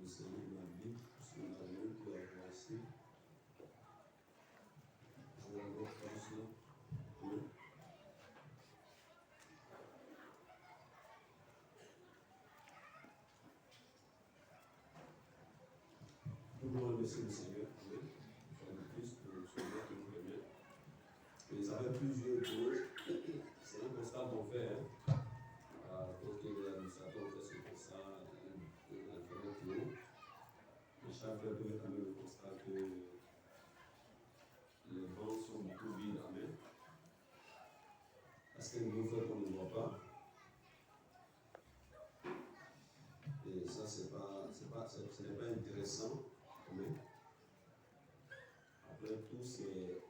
le Seigneur de la Bible, parce qu'on a vu que la voix ici. Je vais avoir plus là. Oui. Nous voulons remercier le Seigneur, oui, une fois de plus, pour le Seigneur qui nous permet. Et ça fait plusieurs choses. C'est un constat qu'on fait, hein. Quand l'administrateur fait ce constat, mais chaque fois, on fait quand même le constat que les bancs sont beaucoup vides, amen. Parce que nous faisons qu'on ne voit pas. Et ça, ce n'est pas intéressant, amen. Après tout, c'est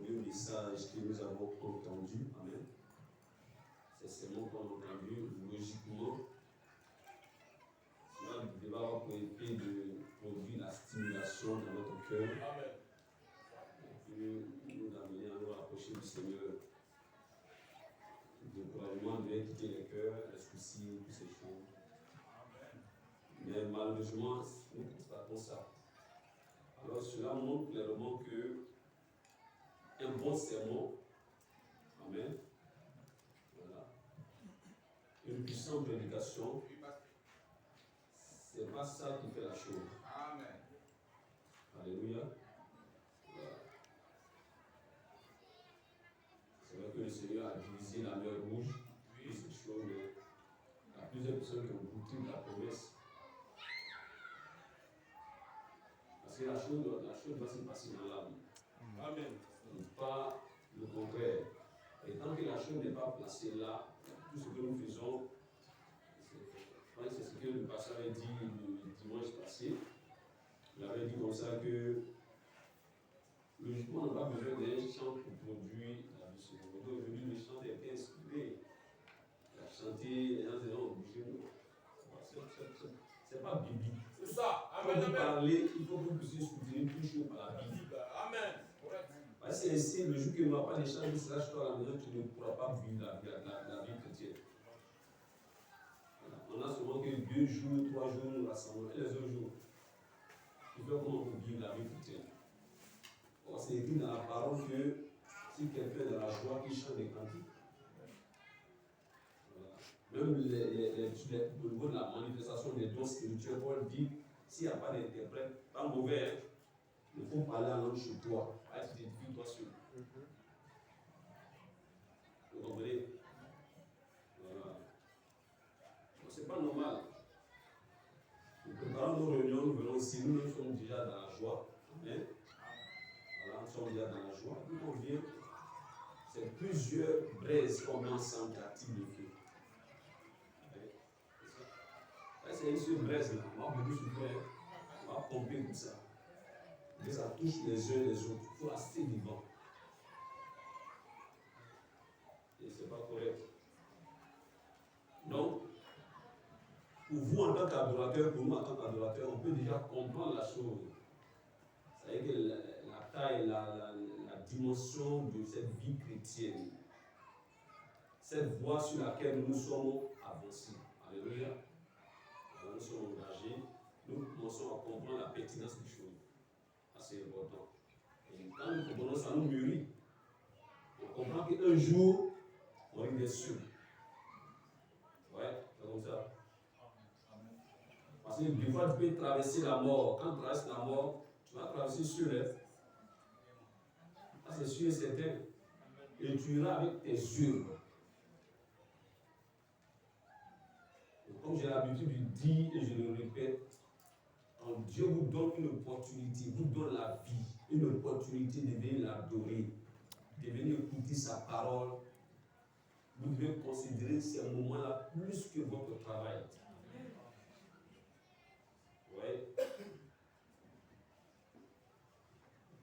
le message que nous avons entendu, amen. C'est seulement qu'on a entendu logiquement. Cela devrait avoir pour effet de produire la stimulation dans notre cœur. Amen. Et puis nous amener à nous rapprocher du Seigneur. Probablement de quitter les cœurs, les soucis, toutes ces choses. Amen. Mais malheureusement, nous constatons ça. Alors cela montre clairement que un bon sermon, amen, voilà, une puissante prédication, c'est pas ça qui fait la chose. Amen. Alléluia. Voilà. C'est vrai que le Seigneur a divisé la mer rouge, oui, ces choses, mais il y a plusieurs personnes qui ont goûté de la promesse. Parce que la chose doit se passer dans l'âme. Amen. Pas le contraire. Et tant que la chose n'est pas placée là, tout ce que nous faisons, c'est ce que le pasteur avait dit le dimanche passé. Il avait dit comme ça que logiquement, on n'a pas besoin d'un chant pour produire la vie sur le monde. Aujourd'hui, le chant est inspiré. Il a chanté, les gens étaient obligés. C'est pas biblique. C'est ça. Amen. Pour parler, il faut que vous puissiez soutenir toujours par la Bible. Amen. Parce que c'est ainsi, le jour que tu n'auras pas de chant de slash toi à la maison, tu ne pourras pas vivre la vie chrétienne. Voilà. On a seulement que 2 jours, 3 jours, nous rassemblons. Et les autres jours, il faut comment on vivre la vie chrétienne. Or, c'est écrit dans la parole que si quelqu'un est dans la joie, il chante des cantiques. Voilà. Même au niveau de la manifestation des dons spirituels, Paul dit s'il n'y a pas d'interprète, pas mauvais, il faut parler en langue chez toi. Tu t'édifies toi seul. Vous comprenez? Voilà. C'est pas normal. Nous préparons nos réunions, nous venons ici, nous sommes déjà dans la joie. Amen. Voilà, nous sommes déjà dans la joie. Puis on vient, c'est plusieurs braises qu'on met ensemble qui activent le feu. C'est une seule braise là, on va beaucoup souffrir, on va pomper tout ça. Mais ça touche les uns les autres, il faut rester vivant. Et c'est pas correct. Donc, pour vous en tant qu'adorateur, pour nous en tant qu'adorateur, on peut déjà comprendre la chose. C'est-à-dire que la taille, la dimension de cette vie chrétienne, cette voie sur laquelle nous sommes avancés. Alléluia. Alors, nous sommes engagés, nous commençons à comprendre la pertinence des choses. C'est important. Et quand nous comprenons ça, nous mûrit. On comprend qu'un jour, on risque d'être sûr. Ouais, c'est comme ça. Parce que des fois, tu peux traverser la mort. Quand tu traverses la mort, tu vas traverser sur elle. Ça, c'est sûr et certain. Et tu iras avec tes yeux. Et comme j'ai l'habitude de dire, et je le répète, quand Dieu vous donne une opportunité, vous donne la vie, une opportunité de venir l'adorer, de venir écouter sa parole, vous devez considérer ces moments-là plus que votre travail. Ouais.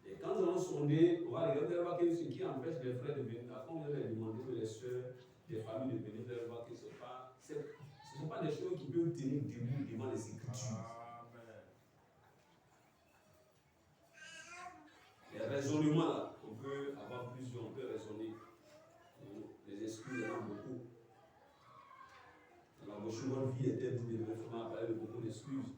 Et quand nous allons sonder, on va regarder ce qui empêche les frères de venir. Quand on va demander que les soeurs, les familles de venir, vous allez voir que ce ne sont pas des choses qui peuvent tenir debout devant les Écritures. Les raisonnements là, on peut avoir plusieurs, on peut raisonner. Les excuses, il y en a beaucoup. Dans la brochure, votre vie était double, le frère m'a parlé de beaucoup d'excuses.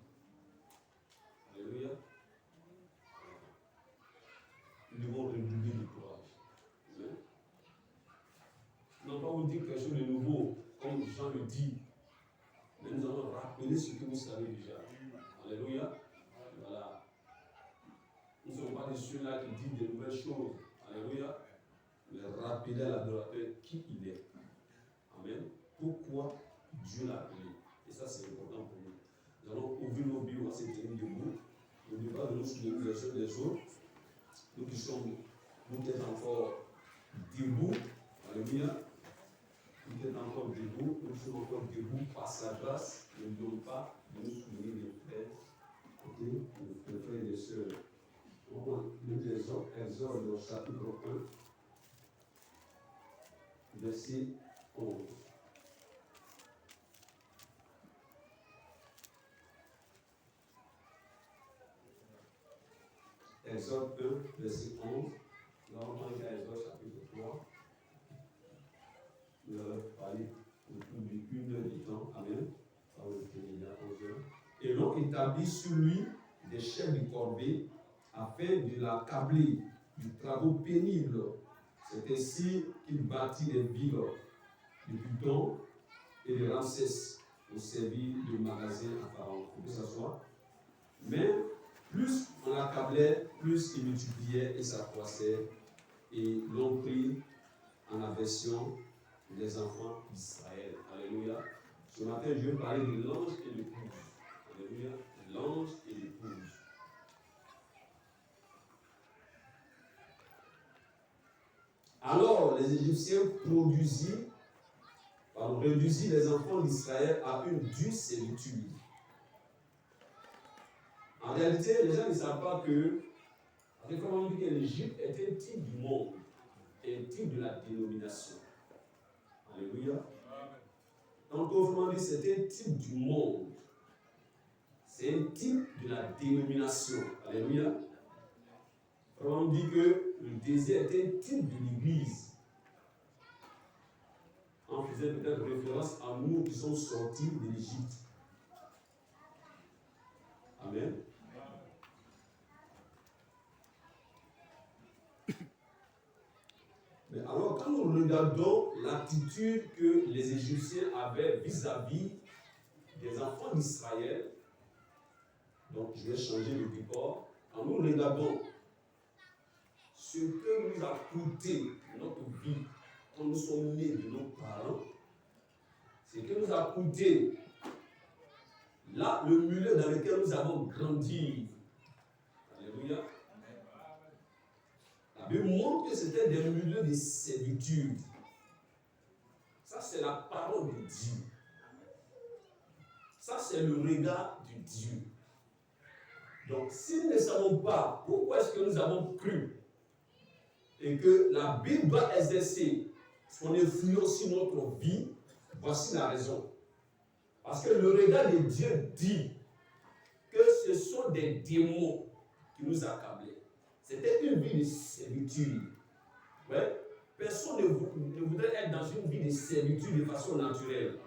de ceux-là qui disent de nouvelles choses. Alléluia. Mais rappeler à l'adorateur qui il est. Amen. Pourquoi Dieu l'a appelé. Et ça, c'est important pour nous. Nous allons ouvrir nos Bibles, on va se tenir debout. N'oubliez pas de nous souvenir les uns des autres. Nous qui sommes, vous qui êtes encore debout. Alléluia. Vous qui êtes encore debout, nous sommes encore debout par sa grâce. N'oublions pas de nous souvenir des frères. Ok, les frères et les sœurs. On va lire les Exode au chapitre 1, verset 11. Exode 1, verset 11. Nous allons prendre Exode chapitre 3. Nous allons parler autour d'une heure du temps. Amen. Ça va être déjà 11 heures. Et l'on établit sur lui des chefs de corvée afin de l'accabler du travaux pénibles. C'est ainsi qu'il bâtit des villes de Python et de Ramsès pour servir de magasin à Pharaon. Il faut que ça soit. Mais plus on l'accablait, plus il multipliait et s'accroissait. Et l'on prit en aversion les enfants d'Israël. Alléluia. Ce matin, je vais parler de l'ange et l'épouse. Alléluia. L'ange et l'épouse. Alors, les Égyptiens réduisit les enfants d'Israël à une dure servitude. En réalité, les gens ne savent pas que, comme on dit que l'Égypte est un type du monde, un type de la dénomination. Alléluia. Donc, autrement dit, c'est un type du monde. C'est un type de la dénomination. Alléluia. On dit que le désert est un type de l'Église. On faisait peut-être référence à nous qui sommes sortis de l'Égypte. Amen. Mais alors, quand nous regardons l'attitude que les Égyptiens avaient vis-à-vis des enfants d'Israël, donc je vais changer le décor. Quand nous regardons ce que nous a coûté notre vie quand nous sommes nés de nos parents, ce que nous a coûté là, le milieu dans lequel nous avons grandi. Alléluia. La Bible montre que c'était des milieux de servitude. Ça, c'est la parole de Dieu. Ça, c'est le regard de Dieu. Donc, si nous ne savons pas pourquoi est-ce que nous avons cru et que la Bible doit exercer son influence sur notre vie, voici la raison. Parce que le regard de Dieu dit que ce sont des démons qui nous accablaient. C'était une vie de servitude. Ouais. Personne ne voudrait être dans une vie de servitude de façon naturelle.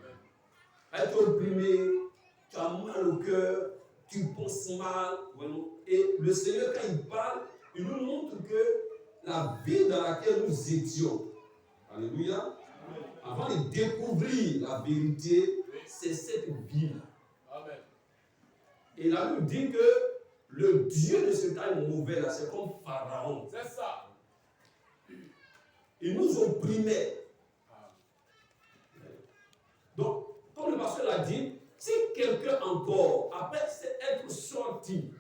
Être opprimé, tu as mal au cœur, tu penses mal. Et le Seigneur, quand il parle, il nous montre que la vie dans laquelle nous étions, alléluia, avant de découvrir la vérité, c'est cette vie-là. Et là, nous dit que le Dieu de ce temps mauvais là, c'est comme Pharaon. C'est ça. Ils nous opprimait. Donc, comme le pasteur l'a dit, si quelqu'un encore, après être sorti,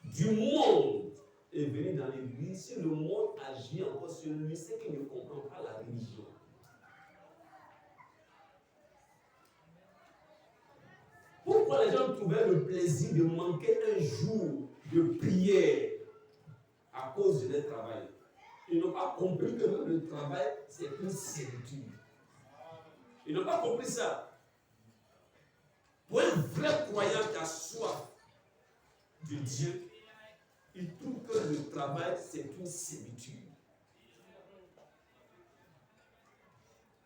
du monde, est venu dans l'église, si le monde agit encore sur lui, c'est qu'il ne comprend pas la religion. Pourquoi les gens trouvaient le plaisir de manquer un jour de prière à cause de leur travail? Ils n'ont pas compris que même le travail, c'est une servitude. Ils n'ont pas compris ça. Pour un vrai croyant qui a soif de Dieu, il trouve que le travail, c'est une servitude.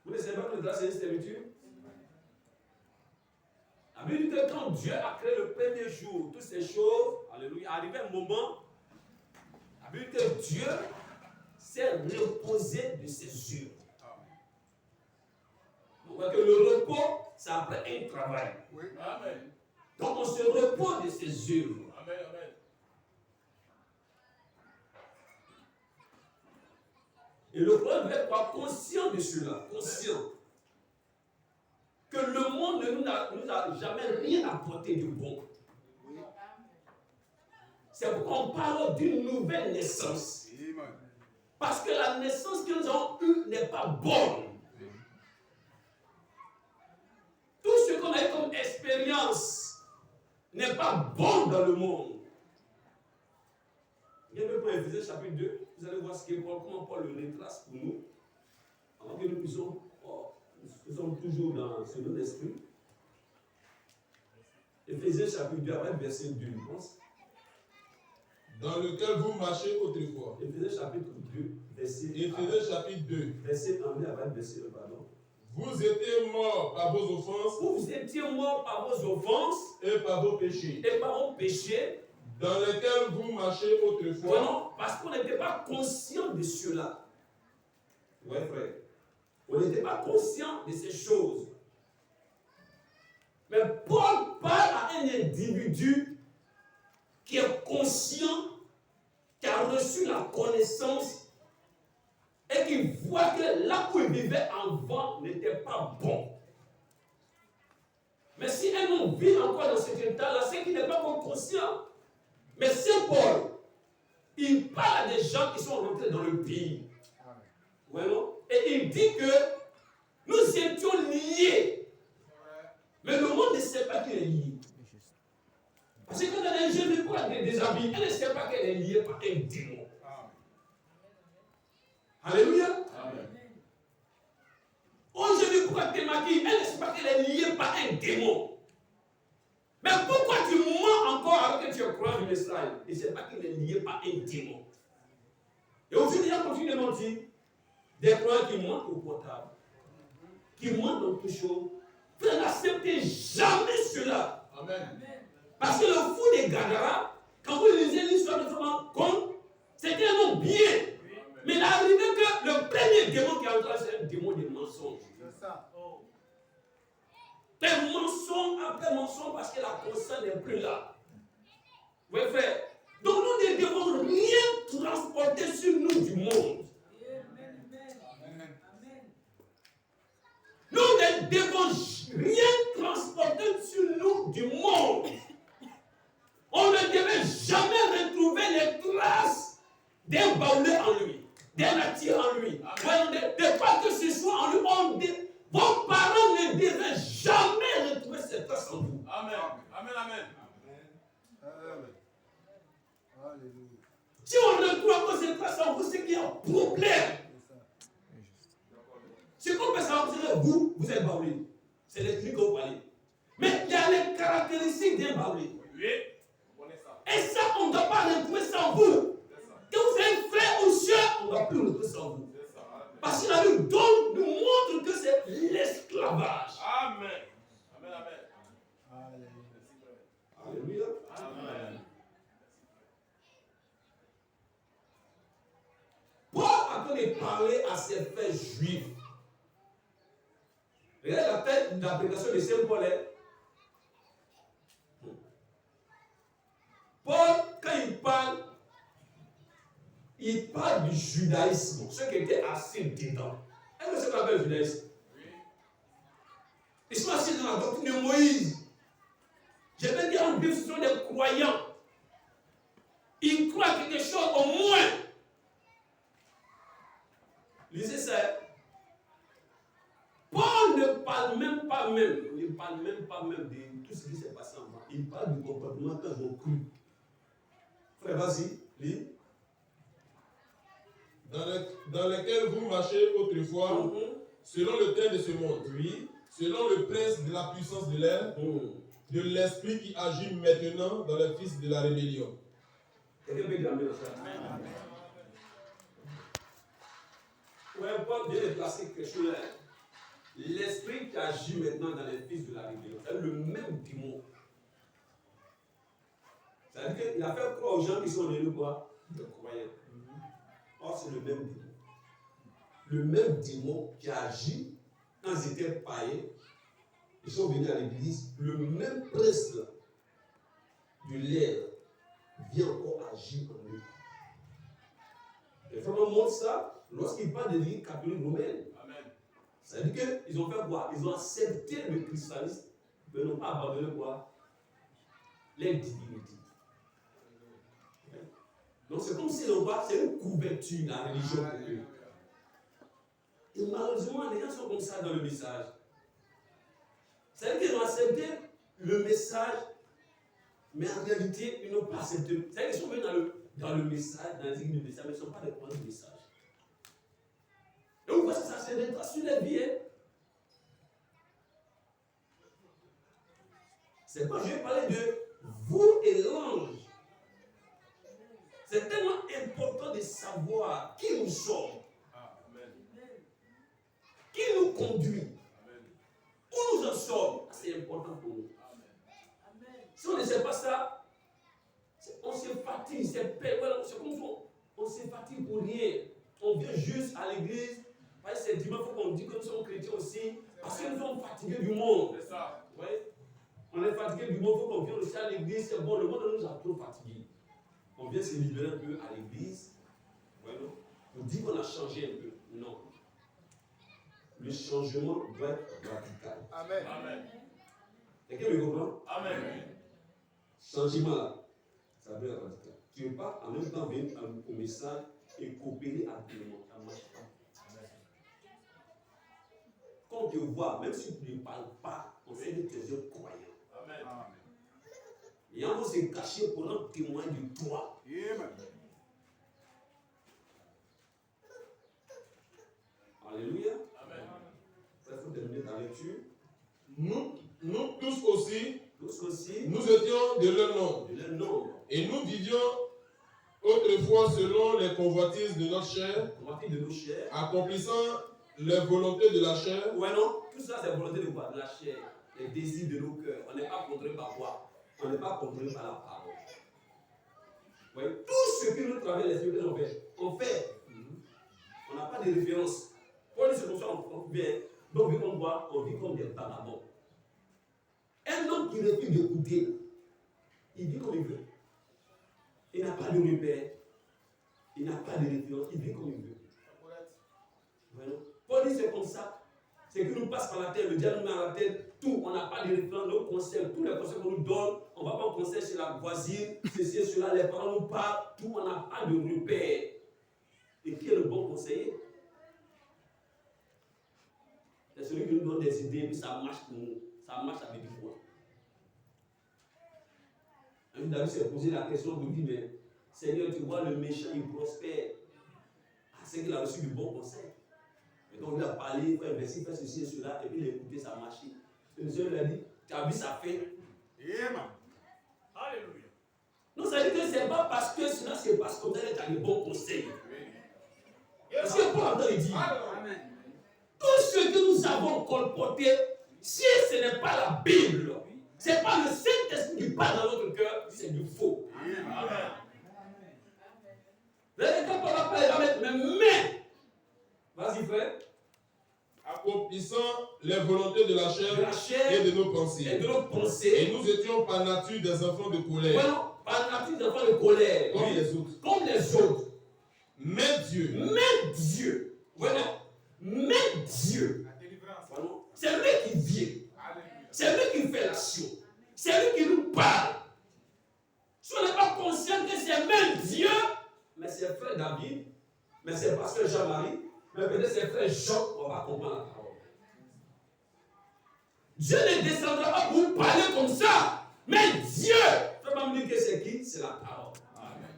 Vous ne savez pas que le travail, c'est une servitude? La Bible dit que quand Dieu a créé le premier jour, toutes ces choses, alléluia, arrivé un moment, la Bible dit que Dieu s'est reposé de ses yeux. Donc, que le repos, c'est après un travail. Amen. Donc, on se repose de ses œuvres. Amen, amen. Et le croyant doit être quoi? Conscient de cela, conscient. Que le monde ne nous a jamais rien apporté de bon. C'est pourquoi on parle d'une nouvelle naissance. Parce que la naissance que nous avons eue n'est pas bonne. Tout ce qu'on a eu comme expérience n'est pas bon dans le monde. Regardez pour Éphésiens chapitre 2, vous allez voir comment Paul le retrace pour nous. Avant que nous puissions, nous sommes toujours dans ce même esprit. Éphésiens chapitre 2, après verset 2, je pense. Dans lequel vous marchez autrefois. Éphésiens chapitre 2, verset 1. Éphésiens chapitre 2. Verset 1, après verset 1, pardon. Vous étiez morts par vos offenses. Vous étiez morts par vos offenses. Et par vos péchés. Et par vos péchés. Dans lesquels vous marchez autrefois. Non, parce qu'on n'était pas conscient de cela. Oui, frère. On n'était pas conscient de ces choses. Mais Paul parle à un individu qui est conscient, qui a reçu la connaissance et qui voit que là où il vivait avant n'était pas bon. Mais si un homme vit encore dans cet état-là, c'est qu'il n'est pas encore conscient. Mais Saint Paul, il parle à des gens qui sont rentrés dans le pays. Ouais, non? Et il dit que nous étions liés. Mais le monde ne sait pas qu'il est lié. Parce que quand elle a un jeune fille pour des habits, elle ne sait pas qu'elle est liée par un démon. Alléluia. Amen. Aujourd'hui, pourquoi tu te maquilles, elle ne sait pas qu'elle est liée par un démon. Mais pourquoi tu mens encore alors que tu es croyant du message? Il ne sait pas qu'il est lié par un démon. Et aujourd'hui, il y a continue de mentir. Des croyants qui mentent au portable, qui mentent dans toutes choses. Frère, n'acceptez jamais cela. Amen. Parce que le fou des Gadara, quand vous lisez l'histoire de Thomas Compte, c'était un homme bien. Mais il est arrivé que le premier démon qui a entré, c'est un démon de mensonge. C'est ça. Des mensonges après mensonges parce que la conscience n'est plus là. Oui, frère. Donc nous ne devons rien transporter sur nous du monde. Nous ne devons rien transporter sur nous du monde. On ne devait jamais retrouver les traces d'un baoulé en lui, d'un attire en lui, de quoi que ce soit en lui. Vos parents ne devaient jamais retrouver ces traces en vous. Amen. Amen. Amen. Si on retrouve encore ces traces en vous, c'est qu'il y a un problème. C'est comme ça, vous êtes baoulé. C'est les trucs que vous parlez. Mais il y a les caractéristiques d'un baoulé. Oui. Et ça, on ne doit pas retrouver ça en vous. Que vous êtes frère ou soeur, on ne doit plus retrouver ça en vous. Parce que la Bible nous montre que c'est l'esclavage. Amen. Amen. Amen. Alléluia. Amen. Paul a donné parler à ses frères juifs. Regardez la tête d'application de Saint Paul. Paul, quand il parle du judaïsme, ceux qui étaient assis dedans. Est-ce que c'est ce qu'on appelle le judaïsme? Oui. Ils sont assis dans la doctrine de Moïse. Je vais dire en Bible, ce sont des croyants. Ils croient quelque chose au moins. Lisez ça. Paul ne parle même pas de tout ce qui s'est passé avant. Il parle du comportement quand ils ont cru. Frère, vas-y, lis. Dans lequel vous marchez autrefois, selon le train de ce monde, oui. Selon le prince de la puissance de l'air, de l'esprit qui agit maintenant dans les fils de la rébellion. Quelqu'un peut dire amen à ça? Ouais, Paul vient de placer quelque chose là. L'esprit qui agit maintenant dans les fils de la rébellion, c'est le même démon. C'est-à-dire qu'il a fait croire aux gens qui sont nés quoi? De croyants. Or, c'est le même démon. Le même démon qui agit quand ils étaient païens, ils sont venus à l'église, le même prince là, de l'air vient encore agir en eux. Les frères montrent ça Lorsqu'il parle de l'Église catholique romaine, ça veut dire qu'ils ont fait quoi? Ils ont accepté le christianisme, mais n'ont pas abandonné quoi? Les divinités. Donc c'est comme si c'est une couverture, la religion pour eux. Et malheureusement, les gens sont comme ça dans le message. C'est-à-dire qu'ils ont accepté le message, mais en réalité, ils n'ont pas accepté. C'est-à-dire qu'ils sont venus dans le message, dans les églises de message, mais ils ne sont pas des points de message. Et vous voyez ça, c'est des sur les biens. C'est quand je vais parler de vous et l'ange. C'est tellement important de savoir qui nous sommes, qui nous conduit, où nous en sommes. C'est important pour nous. Si on ne sait pas ça, on se fatigue, c'est comme ça, on se fatigue pour rien. On vient juste à l'église. C'est dimanche, il faut qu'on dise que nous sommes chrétiens aussi, parce que nous sommes fatigués du monde. C'est ça. Ouais. On est fatigué du monde, il faut qu'on vienne aussi à l'église. C'est bon, le monde nous a trop fatigués. On vient se libérer un peu à l'église. Ouais, non? On dit qu'on a changé un peu. Non. Le changement doit être radical. Amen. Amen. Quelqu'un me comprend? Amen. Changement là, ça doit être radical. Tu ne veux pas en même temps venir au message et coopérer activement. Ça ne marche pas. Quand on te voit, même si tu ne parles pas, on sait que tu es un croyant. Amen. Et on va se cacher pour un témoin de toi. Amen. Alléluia. Amen. Il faut terminer ta lecture. Nous tous aussi, nous étions de leur nombre. Et nous vivions autrefois selon les convoitises de notre chair, accomplissant les volontés de la chair. Ouais, non, tout ça c'est volonté de quoi? De la chair, les désirs de nos cœurs. On n'est pas contrôlé par quoi? On n'est pas contrôlé par la parole. Ouais, tout ce que nous travaillons l'esprit, on fait. On n'a pas de référence. Pour les circonstances, on vient. Donc, on vit comme quoi? On vit comme des vagabonds. Un homme qui refuse d'écouter, il vit comme il veut. Il n'a pas de repère. Il n'a pas de référence. Il vit comme il veut. Voilà. Paul dit c'est comme ça. C'est que nous passe par la tête, le diable nous met à la tête tout. On n'a pas de référence, nos conseils, tous les conseils qu'on nous donne. On ne va pas en conseil chez la voisine, ceci, cela, les parents nous parlent, tout, on n'a pas de repère. Et qui est le bon conseiller? C'est celui qui nous donne des idées, puis ça marche pour nous. Ça marche avec du quoi? Un David s'est posé la question, vous dit, mais Seigneur, tu vois le méchant, il prospère. Ah, c'est qu'il a reçu du bon conseil. Et donc il a parlé, il fait un verset, il fait ceci et cela, et puis il a écouté, ça a marché. Et le Seigneur lui a dit, tu as vu, ça fait. Amen. Alléluia. Non, ça veut dire que ce n'est pas parce que cela se passe comme ça que tu as des bons conseils. Parce que Paul il dit, Amen. Tout ce que nous avons colporté, si ce n'est pas la Bible, ce n'est pas le Saint-Esprit qui parle dans notre cœur, c'est du faux. Amen. Vous voyez, quand Paul appelle, il va mettre mes mains. Vas-y, frère. Accomplissant les volontés de la chair et de nos pensées. Et nous étions par nature des enfants de colère. Voilà, par nature des enfants de colère. Comme les autres. Comme les autres. Mais Dieu. Voilà. Mais Dieu. Voilà. C'est lui qui vient. C'est lui qui fait l'action. C'est lui qui nous parle. Si on n'est pas conscient que c'est même Dieu, mais c'est frère David, mais c'est pasteur Jean-Marie, mais peut-être c'est frère Jean, on va comprendre la parole. Dieu ne descendra pas pour vous parler comme ça, mais Dieu. Tu ne peux pas me dire que c'est qui? C'est la parole. Amen.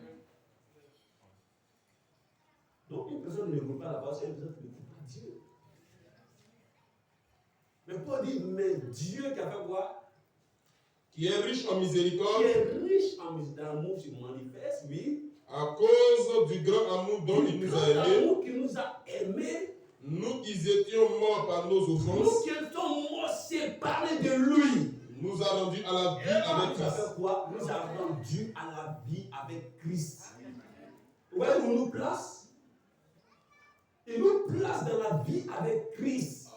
Donc une personne ne écoute pas la parole, c'est une personne qui n'écoute pas Dieu. Mais Paul dit, mais Dieu qui a fait quoi? Qui est riche en miséricorde. Qui est riche en miséricorde, l'amour se manifeste, oui. À cause du grand amour dont il nous a aimés. L'amour qui nous a aimés. Nous qui étions morts par nos offenses. Nous qui étions morts séparés de lui. Nous a rendus à la vie avec Christ. Quoi? Nous a rendus à la vie avec Christ. Où est-ce qu'on nous place? Il nous place dans la vie avec Christ.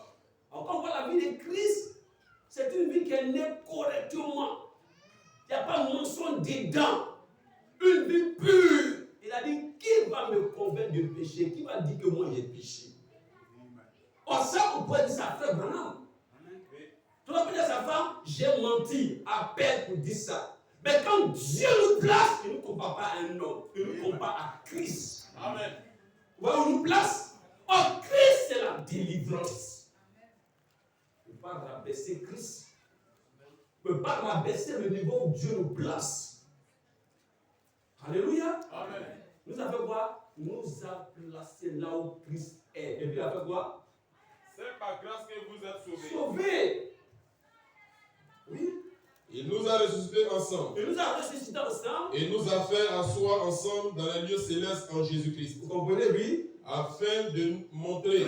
Alors, quand on voit la vie de Christ, c'est une vie qui est née correctement. Il n'y a pas de mensonge dedans. Une vie pure. Il a dit, qui va me convaincre problème de péché, qui va dire que moi j'ai péché? Or ça, on pourrait dire ça, frère Branham. Tu vas dire à sa femme, j'ai menti, à peine pour dire ça. Mais quand Dieu nous place, il ne nous compare pas à un homme, il nous compare à Christ. Amen. Vous voyez où il nous place? Or, Christ, c'est la délivrance. On ne peut pas rabaisser Christ. On ne peut pas rabaisser le niveau où Dieu nous place. Alléluia. Amen. Nous avons quoi? Nous a placé là où Christ est. Et puis, il a fait quoi? C'est par grâce que vous êtes sauvés. Sauvé. Oui. Il nous a ressuscités ensemble. Il nous a ressuscités ensemble. Et nous a fait asseoir ensemble dans les lieux célestes en Jésus-Christ. Vous comprenez, oui? Afin de montrer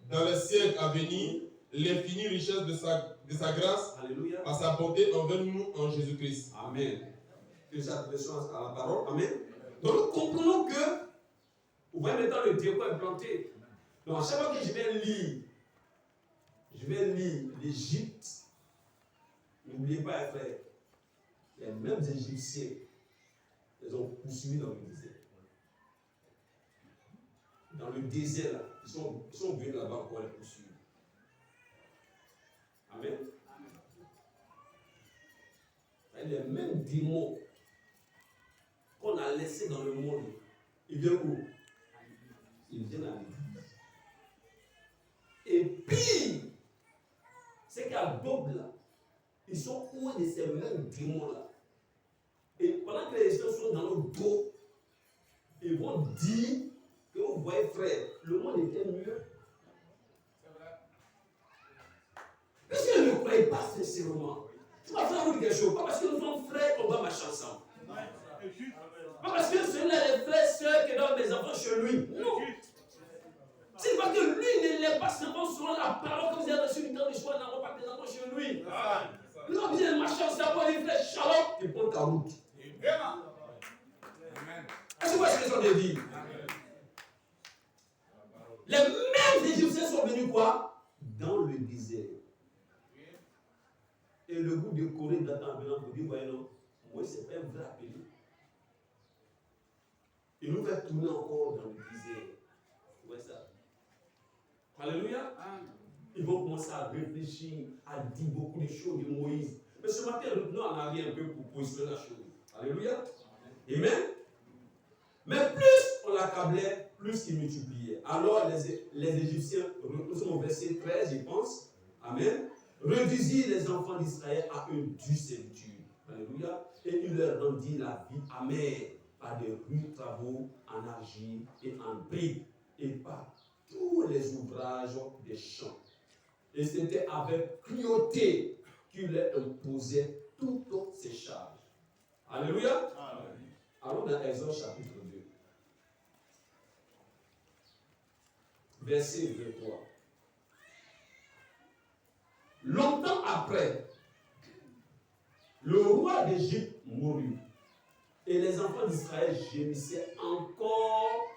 dans les siècles à venir l'infinie richesse de sa grâce. Alléluia. À sa bonté envers nous en Jésus-Christ. Amen. Que j'adresse à la parole. Amen. Donc nous comprenons que, vous voyez maintenant le diable est planté. Donc à chaque fois que je vais lire l'Égypte, n'oubliez pas, frère, les mêmes Égyptiens les ont poursuivis dans le désert. Dans le désert, là, ils sont venus là-bas pour les poursuivre. Amen. Les mêmes démons qu'on a laissés dans le monde, ils viennent où? Ils viennent à l'église. Et pire, c'est qu'à Bob là, ils sont où de ces mêmes démons-là. Et pendant que les gens sont dans le dos, ils vont dire que vous voyez, frère, le monde était mieux. Puisqu'ils ne croyaient pas sincèrement. Je vais faire vous dire quelque chose. Pas parce que nous sommes frères qu'on va marcher ensemble. Pas parce que ce sont les frères, sœurs qui donnent des enfants chez lui. Non. C'est parce que lui ne l'est pas seulement selon la parole que vous avez reçue du temps de choix, n'avons pas des enfants chez lui. Nous avons besoin de marcher ensemble, les frères, shalom, et prends ta route. Est-ce que vous voyez ce que je veux dire? Les mêmes Égyptiens sont venus quoi? Dans le désert. Et le groupe de Corée d'attendre pour dire, voyez non, moi c'est pas un vrai appelé. Il nous fait tourner encore dans le désert. Vous voyez ça? Alléluia. Ils vont commencer à réfléchir, à dire beaucoup de choses de Moïse. Mais ce matin, nous en avons un peu pour positionner la chose. Alléluia. Amen. Mais plus on l'accablait, plus il multipliait. Alors les Égyptiens, nous sommes au verset 13, je pense. Amen. Réduisirent les enfants d'Israël à une dure servitude. Alléluia. Et il leur rendit la vie amère par des rudes travaux en argile et en briques et par tous les ouvrages des champs. Et c'était avec cruauté qu'il leur imposait toutes ces charges. Alléluia. Amen. Allons dans Exode chapitre 2. Verset 23. Longtemps après, le roi d'Égypte mourut. Et les enfants d'Israël gémissaient encore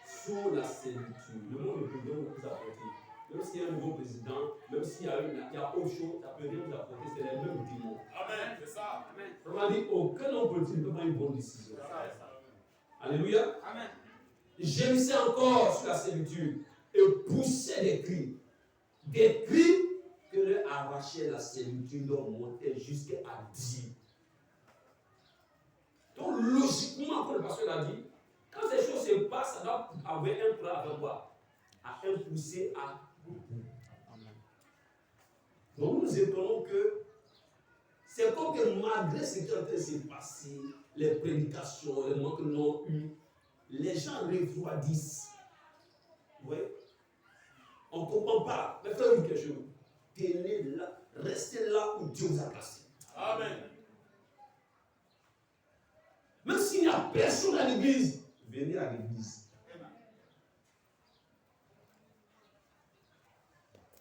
sous la servitude. Le monde ne peut rien nous apporter. Même s'il y a un nouveau président, même s'il y a autre chose, ça peut rien nous apporter. C'est les mêmes démons. Amen, c'est ça. Amen. On dit, aucun homme politique ne peut prendre une bonne décision. Alléluia. Amen. Ils gémissaient encore sous la servitude et poussaient des cris. Des cris que leur arrachait la servitude, leur montait jusqu'à 10. Donc, logiquement, comme le pasteur l'a dit, quand ces choses se passent, ça doit avoir un plan avec quoi? À impulser à beaucoup. Donc, nous nous étonnons que c'est comme que malgré ce qui est en train de se passer, les prédications, les mots que nous avons eus, les gens refroidissent. Vous voyez? On ne comprend pas. Mais faites-vous quelque chose. Tenez là, restez là où Dieu vous a placé. Amen. Même s'il n'y a personne à l'église, venez à l'église.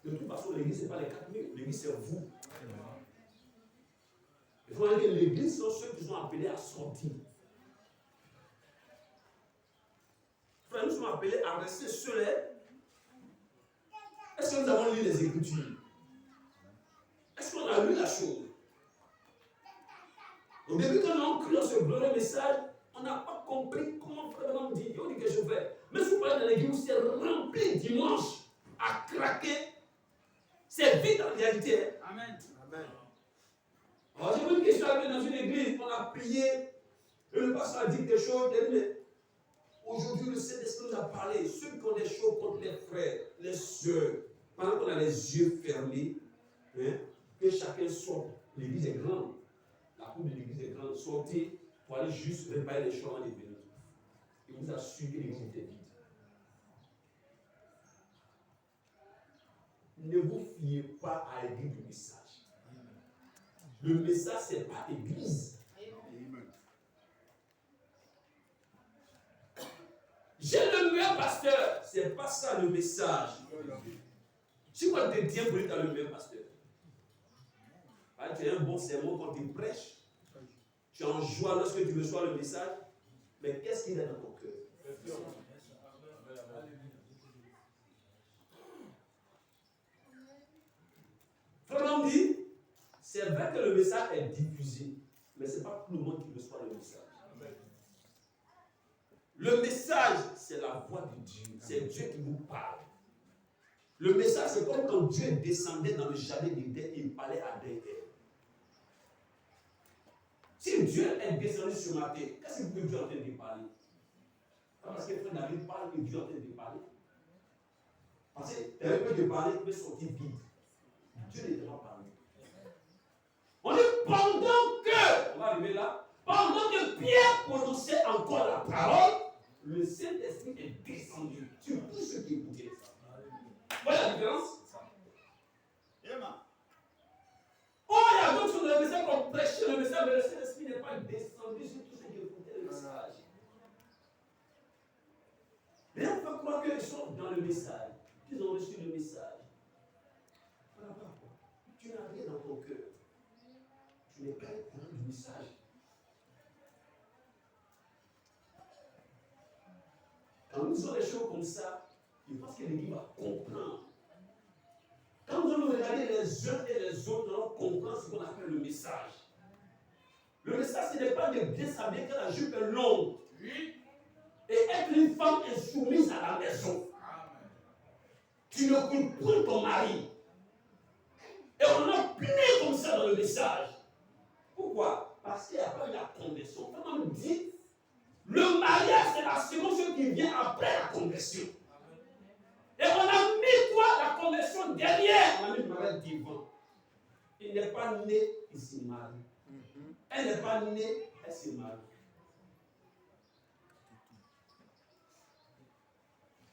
De toute façon, l'église, ce n'est pas les 4000. L'église, c'est vous. Il faut dire que l'église sont ceux qui sont appelés à sortir. Frère, nous sommes appelés à rester seuls. Est-ce que nous avons lu les Écritures? Est-ce qu'on a lu la chose? Au début, quand on a cru dans ce glorieux message, on n'a pas compris comment vraiment dit. On dit que je fais. Mais si vous parlez dans l'église où c'est rempli dimanche à craquer, c'est vite en réalité. Hein. Amen. Amen. Alors j'ai vu que je suis arrivé dans une église, on a prié, et le pasteur a dit quelque chose, mais aujourd'hui le Saint-Esprit nous a parlé. Ceux qui ont des choses contre les frères, les sœurs, pendant qu'on a les yeux fermés, hein, que chacun sorte. L'église est grande. La cour de l'église est grande. Sortez pour aller juste réparer les choses en l'église. Il vous assure que l'église était vide. Ne vous fiez pas à l'église du message. Le message, ce n'est pas l'église. J'ai le meilleur pasteur. Ce n'est pas ça le message. Si quoi te tient pour être le meilleur pasteur, tu as un bon sermon quand tu prêches. Tu es en joie lorsque tu reçois le message. Mais qu'est-ce qu'il y a dans ton cœur? Vraiment dit, c'est vrai que le message est diffusé, mais ce n'est pas tout le monde qui reçoit le message. Le message, c'est la voix de Dieu. C'est Dieu qui nous parle. Le message, c'est comme quand Dieu descendait dans le jardin d'Éden et il parlait à Adèle. Si Dieu est descendu sur ma terre, qu'est-ce que Dieu est en train de parler? Parce que frère David parle et Dieu est en train de parler. Parce que tu as peur de parler, tu peux sortir vide. Dieu n'est pas parlé. On dit pendant que, on va arriver là, pendant que Pierre prononçait encore la parole, le Saint-Esprit est descendu sur tous ceux qui écoutaient ça. Voilà la différence? Oh, il y a d'autres choses dans le message qu'on prêchait le message, mais le Saint-Esprit n'est pas descendu sur tous ceux qui écoutaient le message. Mais on peut croire qu'ils sont dans le message, qu'ils ont reçu le message. Voilà, tu n'as rien dans ton cœur. Tu n'es pas au courant du message. Quand nous faisons des choses comme ça, je pense que l'église va comprendre. Quand nous allons regarder les uns et les autres, nous allons comprendre ce qu'on appelle le message. Le message, ce n'est pas de bien s'habiller quand la jupe est longue. Oui. Et être une femme insoumise à la maison. Amen. Tu ne coules point ton mari. Et on a puni comme ça dans le message. Pourquoi? Parce qu'il n'y a pas eu la conversion. Quand on dit, le mariage, c'est la seconde chose qui vient après la conversion. Et on a mis quoi? La conversion derrière. On a mis le mariage devant. Il n'est pas né, il se marie. Elle n'est pas née, elle se marie.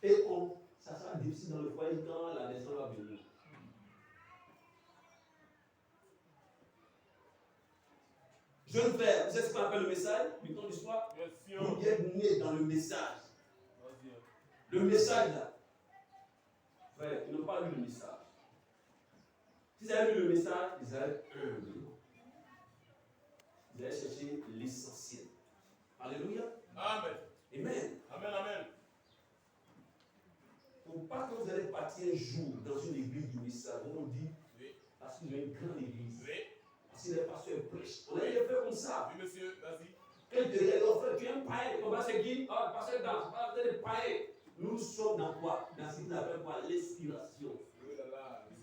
Et ça sera difficile dans le foyer quand la naissance va venir. Jeune frère, vous savez ce qu'on appelle le message du temps d'histoire? Vous êtes né dans le message. Le message là. Frère, ils n'ont pas lu le message. S'ils avaient lu le message, ils allaient humble. Ils allaient chercher l'essentiel. Alléluia. Amen. Amen. Amen, amen. Pour pas que vous allez partir un jour dans une église du message, on dit, oui, parce qu'il y a une grande église. Oui. Parce que les pasteurs prêchent. On a des frères comme ça. Oui, monsieur, vas-y. Quand tu dis, oh frère, tu es un païen. On va se dire, oh, le pasteur danse. Vous êtes des païens. Nous sommes dans quoi? Dans ce qu'on appelle quoi? L'inspiration.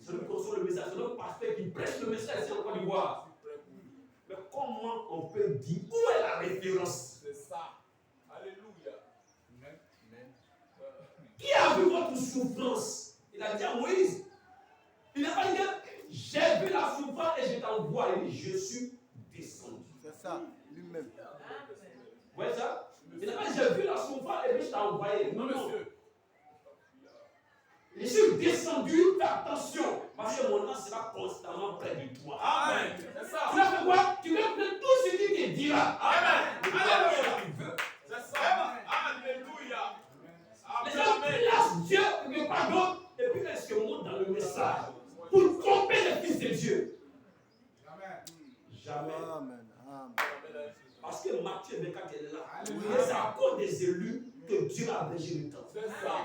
C'est le conçoit le message. C'est le pasteur qui prêche le message ici en Côte d'Ivoire. Mais comment on peut dire où est la référence? C'est ça. Alléluia. Qui a vu votre souffrance? Il a dit à Moïse. Il n'a pas dit j'ai vu la souffrance et je t'envoie. Il dit je suis descendu. C'est ça, lui-même. Vous voyez ça? Il n'a pas dit j'ai vu la souffrance et puis je t'ai envoyé. Non, monsieur. Je suis descendu, fais attention, parce que mon nom sera constamment près de toi. Amen. C'est ça. Tu vas faire quoi? Tu vas faire tout ce qu'il te dira. Amen. Alléluia. C'est ça. Alléluia. Les gens placent Dieu quelque part d'autre et puis ils se montent dans le message pour tromper les fils de Dieu. Amen. Jamais. Amen. Parce que Matthieu 24 est là. Et c'est à cause des élus que Dieu a abrégé le temps. C'est ça.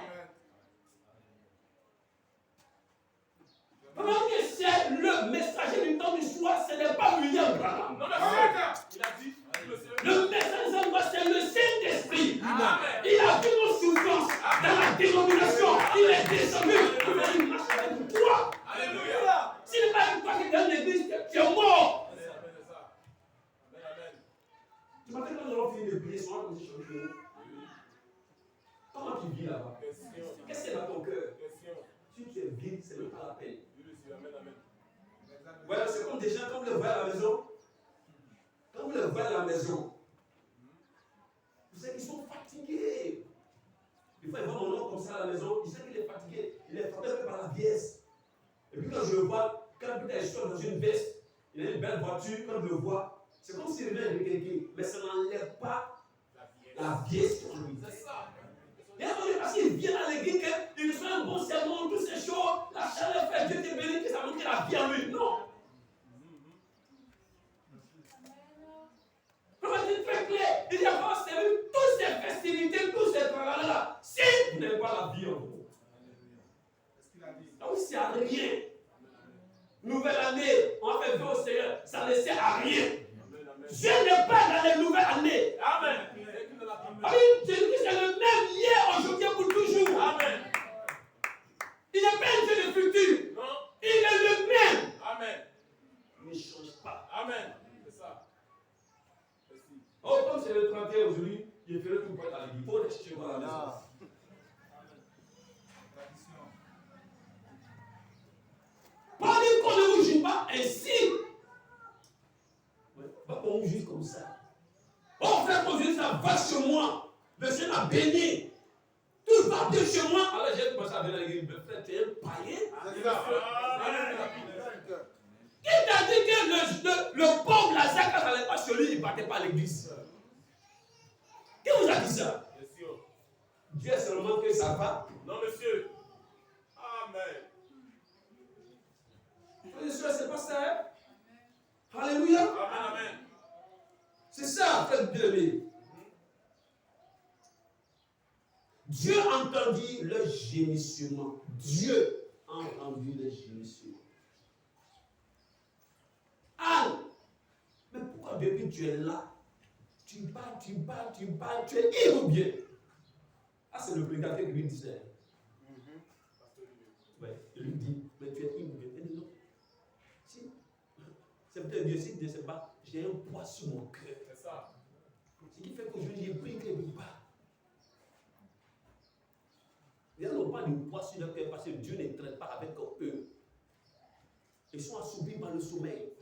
Comment que c'est le messager du temps du soir, ce n'est pas William Branham. Non, il a dit. Le messager du temps, c'est le Saint-Esprit. Tu m'attends quand nous allons finir de prier, souvent comme si je suis chez nous. Comment tu vis là-bas? Qu'est-ce qu'il y a dans ton cœur? Si tu es vide, c'est même pas la peine. Voilà, c'est comme des gens, quand vous les voyez à la maison. Quand vous les voyez à la maison, vous savez qu'ils sont fatigués. Des fois, il voit mon oncle comme ça à la maison, il sait qu'il est fatigué. Il est frappé par la vieillesse. Et puis quand je le vois, quand il est dans une veste, il a une belle voiture, quand je le vois, c'est comme s'il venait de quelqu'un. Mais ça n'enlève pas la vieillesse en lui. C'est ça. Et attendez, parce qu'il vient à l'église, il reçoit un bon sermon, tout c'est chaud, la chaleur fait Dieu te bénit, que ça montre la vie en lui. Non. Comment c'est très clair? Il y a pas servi toutes ces festivités, tous ces travaux-là. Si vous n'avez pas la vie en vous. Donc, c'est à rien. Nouvelle année, on va faire vœu au Seigneur, ça ne sert à rien. Dieu n'est pas dans les nouvelles années. Amen. Jésus-Christ est le même hier, aujourd'hui et pour toujours. Amen. Il n'est pas un Dieu de futur. Non. Il est le même. Amen. Il ne change pas. Amen. C'est ça. Oh, comme c'est le 31 aujourd'hui, il ferait tout pour être à l'église. Il faut les chercher à la maison. Pas dire qu'on ne vous juge pas ainsi. Pas qu'on vous juge comme ça. Oh frère, quand je dis ça, va chez moi. Le Seigneur m'a béni. Tout va bien chez moi. Alors j'ai commencé à venir à l'église. Mais frère, tu es un païen. Qui t'a dit que le pauvre Lazare, quand ça n'allait pas chez lui, il ne partait pas à l'église? Qui vous a dit ça? Dieu est seulement que ça va. Non, monsieur. Amen. Monsieur, c'est pas ça, hein? Alléluia. Amen. C'est ça, frère bien-aimé. Dieu entendit le gémissement. Dieu a entendu le gémissement. Anne, mais pourquoi depuis tu es là? Tu parles, tu es ivre ou bien? Ah, c'est le prédicateur qui lui disait. Ouais, il lui dit, mais tu es ivre ou bien? Il dit non. Si. C'est peut-être Dieu, si Dieu ne sait pas, j'ai un poids sur mon cœur. C'est ça. Ce qui fait qu'aujourd'hui, j'ai pris que je ne pas. Ils n'ont pas de poids sur leur cœur parce que Dieu ne traite pas avec eux. Ils sont assoupis par le sommeil.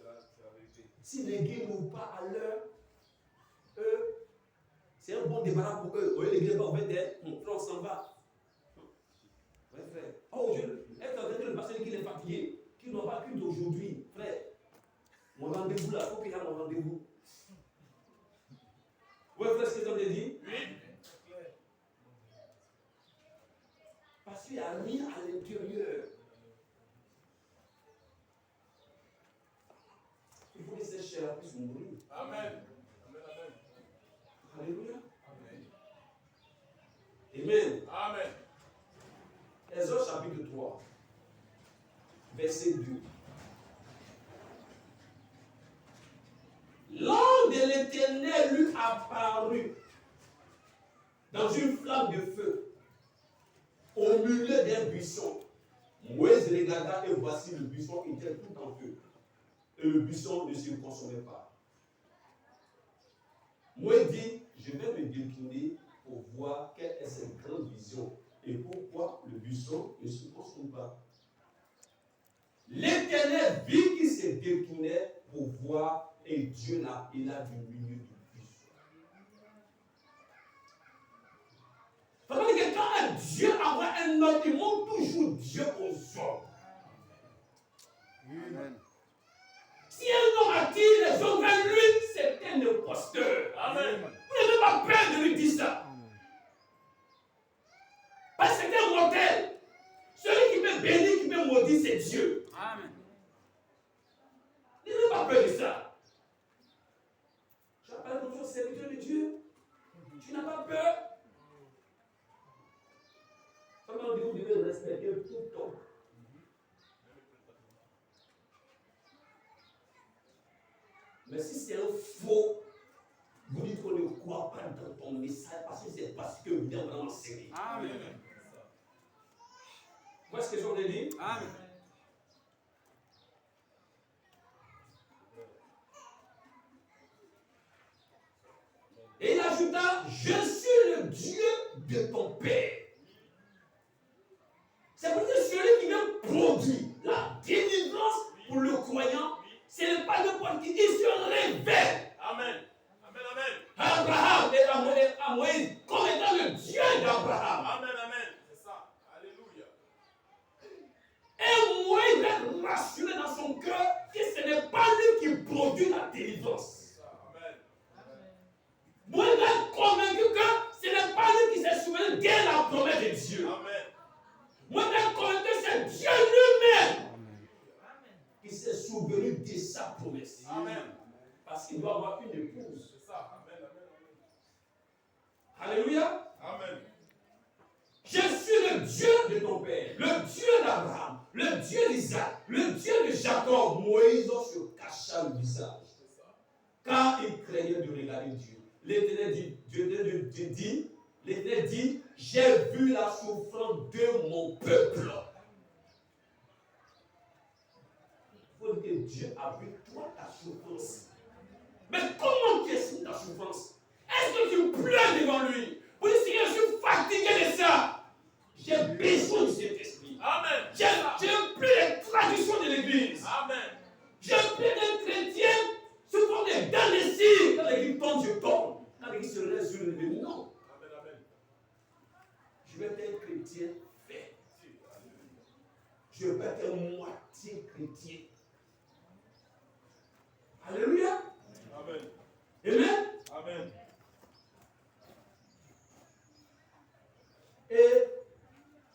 Si l'église n'ouvre pas à l'heure, eux, c'est un bon débarras pour eux. Au lieu l'église va ouvrir des, on s'en va. Ouais, frère. Oh, je est en train de le passer qu'il est fatigué, qu'il n'aura pas culte aujourd'hui, frère. Mon rendez-vous là, il faut qu'il y ait mon rendez-vous. Ouais, frère, ce que tu as dit? Oui. Parce qu'il n'y a rien à l'intérieur. Il faut que cette chair puisse mourir. Amen. Alléluia. Amen. Amen. Exode chapitre 3, verset 2. L'ange de l'Éternel lui apparut dans une flamme de feu au milieu d'un buisson. Moïse regarda et voici le buisson était tout en feu. Et le buisson ne se consommait pas. Moïse dit, je vais me décliner pour voir quelle est cette grande vision et pourquoi le buisson ne se consomme pas. L'Éternel vit qu'il se déclinait pour voir et Dieu l'appela du milieu du buisson. Ça veut dire que quand Dieu envoie un homme, il montre toujours Dieu aux hommes. Amen. Si un homme attire les hommes vers lui, c'est un imposteur. Amen. Vous n'avez pas peur de lui dire ça. Parce que c'est un mortel. Celui qui peut bénir, qui peut maudire, c'est Dieu. Amen. N'ayez pas peur de ça. Tu appelles comme ça serviteur de Dieu. Tu n'as pas peur. Comment vous devez respecter tout homme. Mais si c'est un faux, vous dites qu'on ne croit pas dans ton message parce que c'est parce que vous êtes vraiment enseigné. Amen. Voilà ce que j'en ai dit. Amen. ajouta, je suis le Dieu de ton père. C'est pour dire celui qui vient produire la délivrance pour le croyant, ce n'est pas n'importe qui, il se révèle. Amen. Amen, amen. À Abraham et à Moïse comme étant le Dieu d'Abraham. Amen, amen. C'est ça. Alléluia. Et Moïse est rassuré dans son cœur que ce n'est pas lui qui produit la délivrance. Amen. Moïse est convaincu que ce n'est pas lui qui s'est souvenu de la promesse de Dieu. Amen. Moïse est convaincu que c'est Dieu lui-même qui s'est souvenu de sa promesse. Amen. Parce qu'il doit avoir une épouse. C'est ça. Amen, amen, amen. Alléluia. Amen. Je suis le Dieu de ton père, le Dieu d'Abraham, le Dieu d'Isaac, le Dieu de Jacob. Moïse se cacha le visage, car il craignait de regarder Dieu. L'Éternel dit, j'ai vu la souffrance de mon peuple. Il faut dire que Dieu a vu toi ta souffrance. Mais comment tu exprimes ta souffrance? Est-ce que tu pleures devant lui? Pour dire, Seigneur, je suis fatigué de ça. J'ai besoin de cet esprit. Amen. J'ai plus les traditions de l'église. Amen. J'ai plus d'être chrétien souvent dans les cires. Quand l'église tombe, je tombe. Quand l'église se relève, je le lève. Non. Amen, amen. Je vais être un chrétien fait. Je vais être un moitié chrétien. Alléluia. Amen. Amen. Amen. Et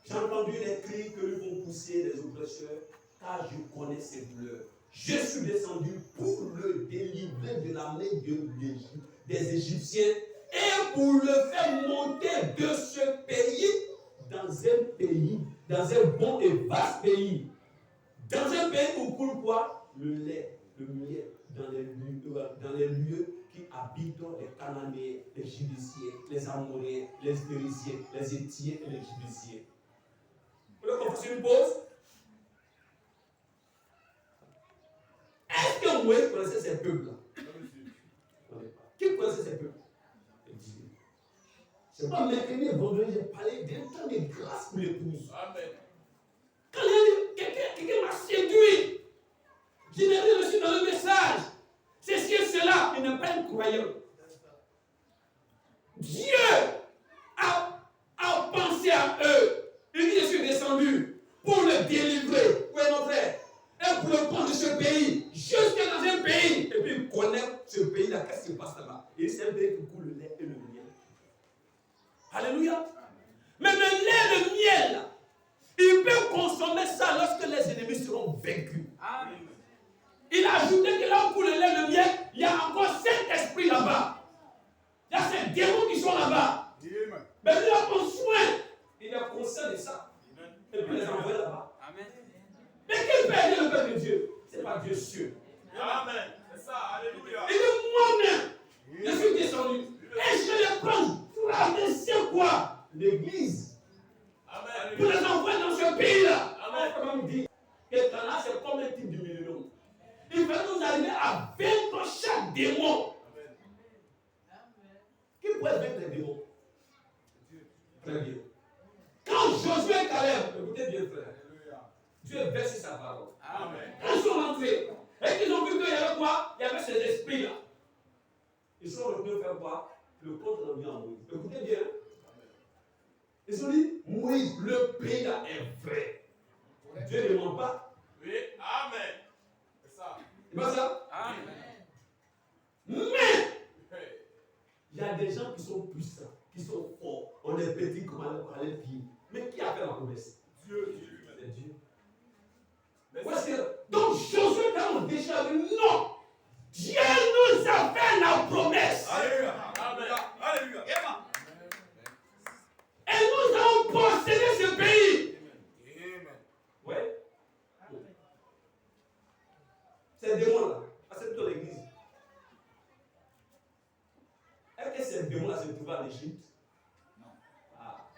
j'ai entendu les cris que lui vont pousser les oppresseurs, car je connais ses douleurs. Je suis descendu pour le délivrer de la main des Égyptiens et pour le faire monter de ce pays dans un bon et vaste pays. Dans un pays où coule quoi? Le lait, le miel, dans les lieux qui habitent les Cananéens, les Jébusiens, les Amoréens, les Phérésiens, les Étiens et les Jébusiens. Vous voulez qu'on fasse une pause? Est-ce que Moïse connaissait ces peuples-là? Qui connaissait ces peuples? C'est pas mercredi et vendredi, j'ai parlé d'un temps de grâce pour l'épouse. Amen. Quand quelqu'un m'a séduit, je n'ai rien reçu dans le message. C'est ce que cela, il n'est pas un croyant. Dieu a pensé à eux. Il dit, je suis descendu pour le délivrer. Oui, mon frère. Et pour le prendre de ce pays, jusque dans un pays. Et puis il connaît ce pays-là, qu'est-ce qui se passe là-bas. Et c'est un pays qui coule le lait et le miel. Alléluia. Mais le lait et le miel, là, il peut consommer ça lorsque les ennemis seront vaincus. Amen. Il a ajouté que là où coule le lait et le miel, il y a encore 7 esprits là-bas. Il y a ces démons qui sont là-bas. Amen. Mais lui a pris soin. Il est conscient de ça. Amen. Et puis il les envoie là-bas. Amen. Mais qui peut aider le peuple de Dieu? Ce n'est pas Dieu sûr. Amen. C'est ça. Alléluia. Il dit moi-même, je suis descendu. Et je vais les prendre. C'est quoi? L'église. Amen. Pour les envoyer dans ce pays-là. Amen. Comment me dit que Cana, c'est comme un type de millénaire. Il va nous arriver à vaincre chaque démon. Amen. Qui pourrait vaincre les démons? Très bien. Quand Josué et Caleb, écoutez bien, frère, Dieu verse sa parole. Amen. Quand ils sont rentrés, et qu'ils ont vu qu'il y avait quoi? Il y avait ces esprits-là. Ils sont revenus faire quoi? Le compte revient en Moïse. Écoutez bien. Ils ont dit, Moïse, le pays là est vrai. Dieu ne ment pas. Oui, amen. C'est ça. C'est pas ça? Amen. Mais, il y a des gens qui sont puissants, qui sont forts. On est petits comme on les pieds. Mais qui a fait la promesse? Dieu. C'est Dieu. Donc Josué, quand on déjà dit non, Dieu nous a fait la promesse. Alléluia. Amen. Alléluia. Et nous avons possédé ce pays. Oui. Ces démons-là, c'est plutôt l'église. Est-ce que ces démons-là se trouvaient en Égypte? Non. Ah.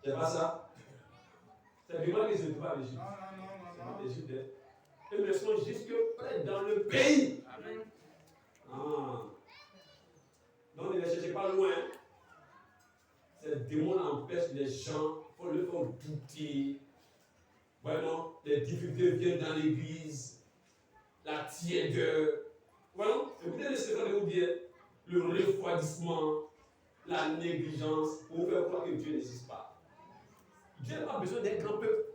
C'est pas ça? C'est démons qui se trouvent en Égypte. Non. Ils ne sont jusque près dans le pays. Amen. Ah. les gens le font douter. Vraiment, les difficultés viennent dans l'église, la tiédeur. Voilà, écoutez les secrets de bien, le refroidissement, la négligence, pour vous faire croire que Dieu n'existe pas. Dieu n'a pas besoin d'un grand peuple.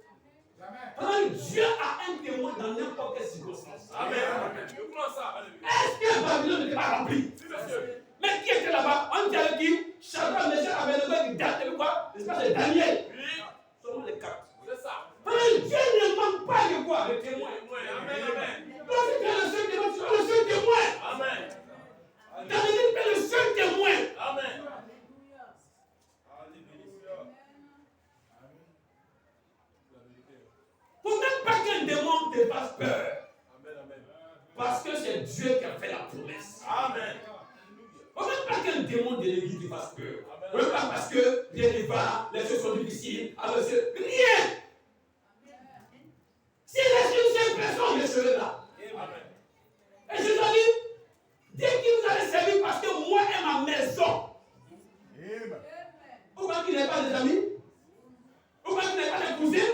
Dieu a un témoin dans n'importe quelle circonstance. Amen. Est-ce que Babylone n'était pas remplie? Mais qui était là-bas? On dit avec qui? Shadrach, Meshach, Abednego, qui date de quoi? L'espèce de Daniel. Seulement les quatre. C'est ça. Dieu ne manque pas de quoi? De témoins. Amen. Donc si tu es le seul témoin, tu es le seul témoin. Amen. David est le seul témoin. Amen. Pour même pas qu'un démon te fasse peur. Parce que c'est Dieu qui a fait la promesse. Amen. Pour même pas qu'un démon de l'église te fasse peur. Même pas parce que rien ne va, les choses sont difficiles. Alors c'est rien. Si laisse une seule personne, je serai là. Et je dois dire, dès que vous allez servir parce que moi et ma maison. Pourquoi qu'il n'ait pas des amis? Pourquoi qu'il n'ait pas des cousins?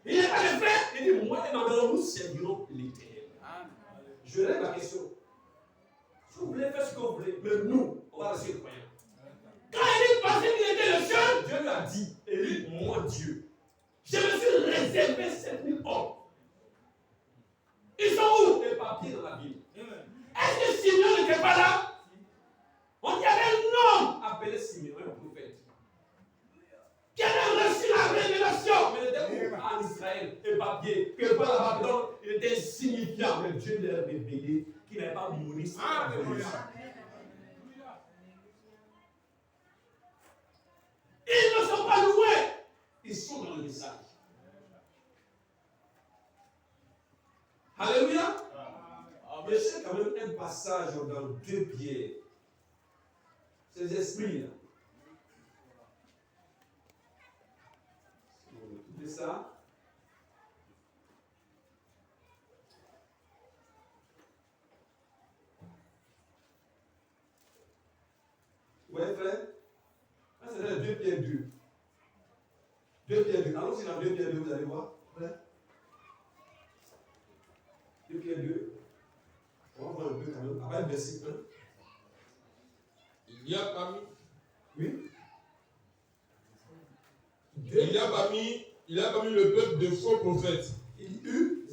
Il n'y a pas de frère. Il dit, moi et ma maison, nous servirons l'Éternel. Je lève la question. Si vous voulez faire ce que vous voulez, mais nous, on va rester croyants. Quand Élie pensait qu'il était le seul, Dieu lui a dit, Élie, moi Dieu, je me suis réservé 7000 hommes. Ils sont où? Les papiers dans la Bible. Est-ce que Simeon n'était pas là? On y avait un homme appelé Simeon, un prophète, qui avait reçu la révélation, mais il était en Israël, et papier, que par la Babylone, il était insignifiant, mais Dieu lui a révélé qu'il n'avait pas mouru sans la révélation. Ils ne sont pas loin, ils sont dans le message. Alléluia. Mais j'ai quand même un passage dans 2 Pierre. Ces esprits-là. Si vous écoutez ça. Ouais, frère. Ça, c'est dans 2 Pierre 2. 2 Pierre 2. Allons-y dans 2 Pierre 2, vous allez voir. Frère. 2 Pierre 2. On va voir un peu quand même. Après le verset 1. Il y a parmi. Oui. Il y a parmi le peuple de faux prophètes. Il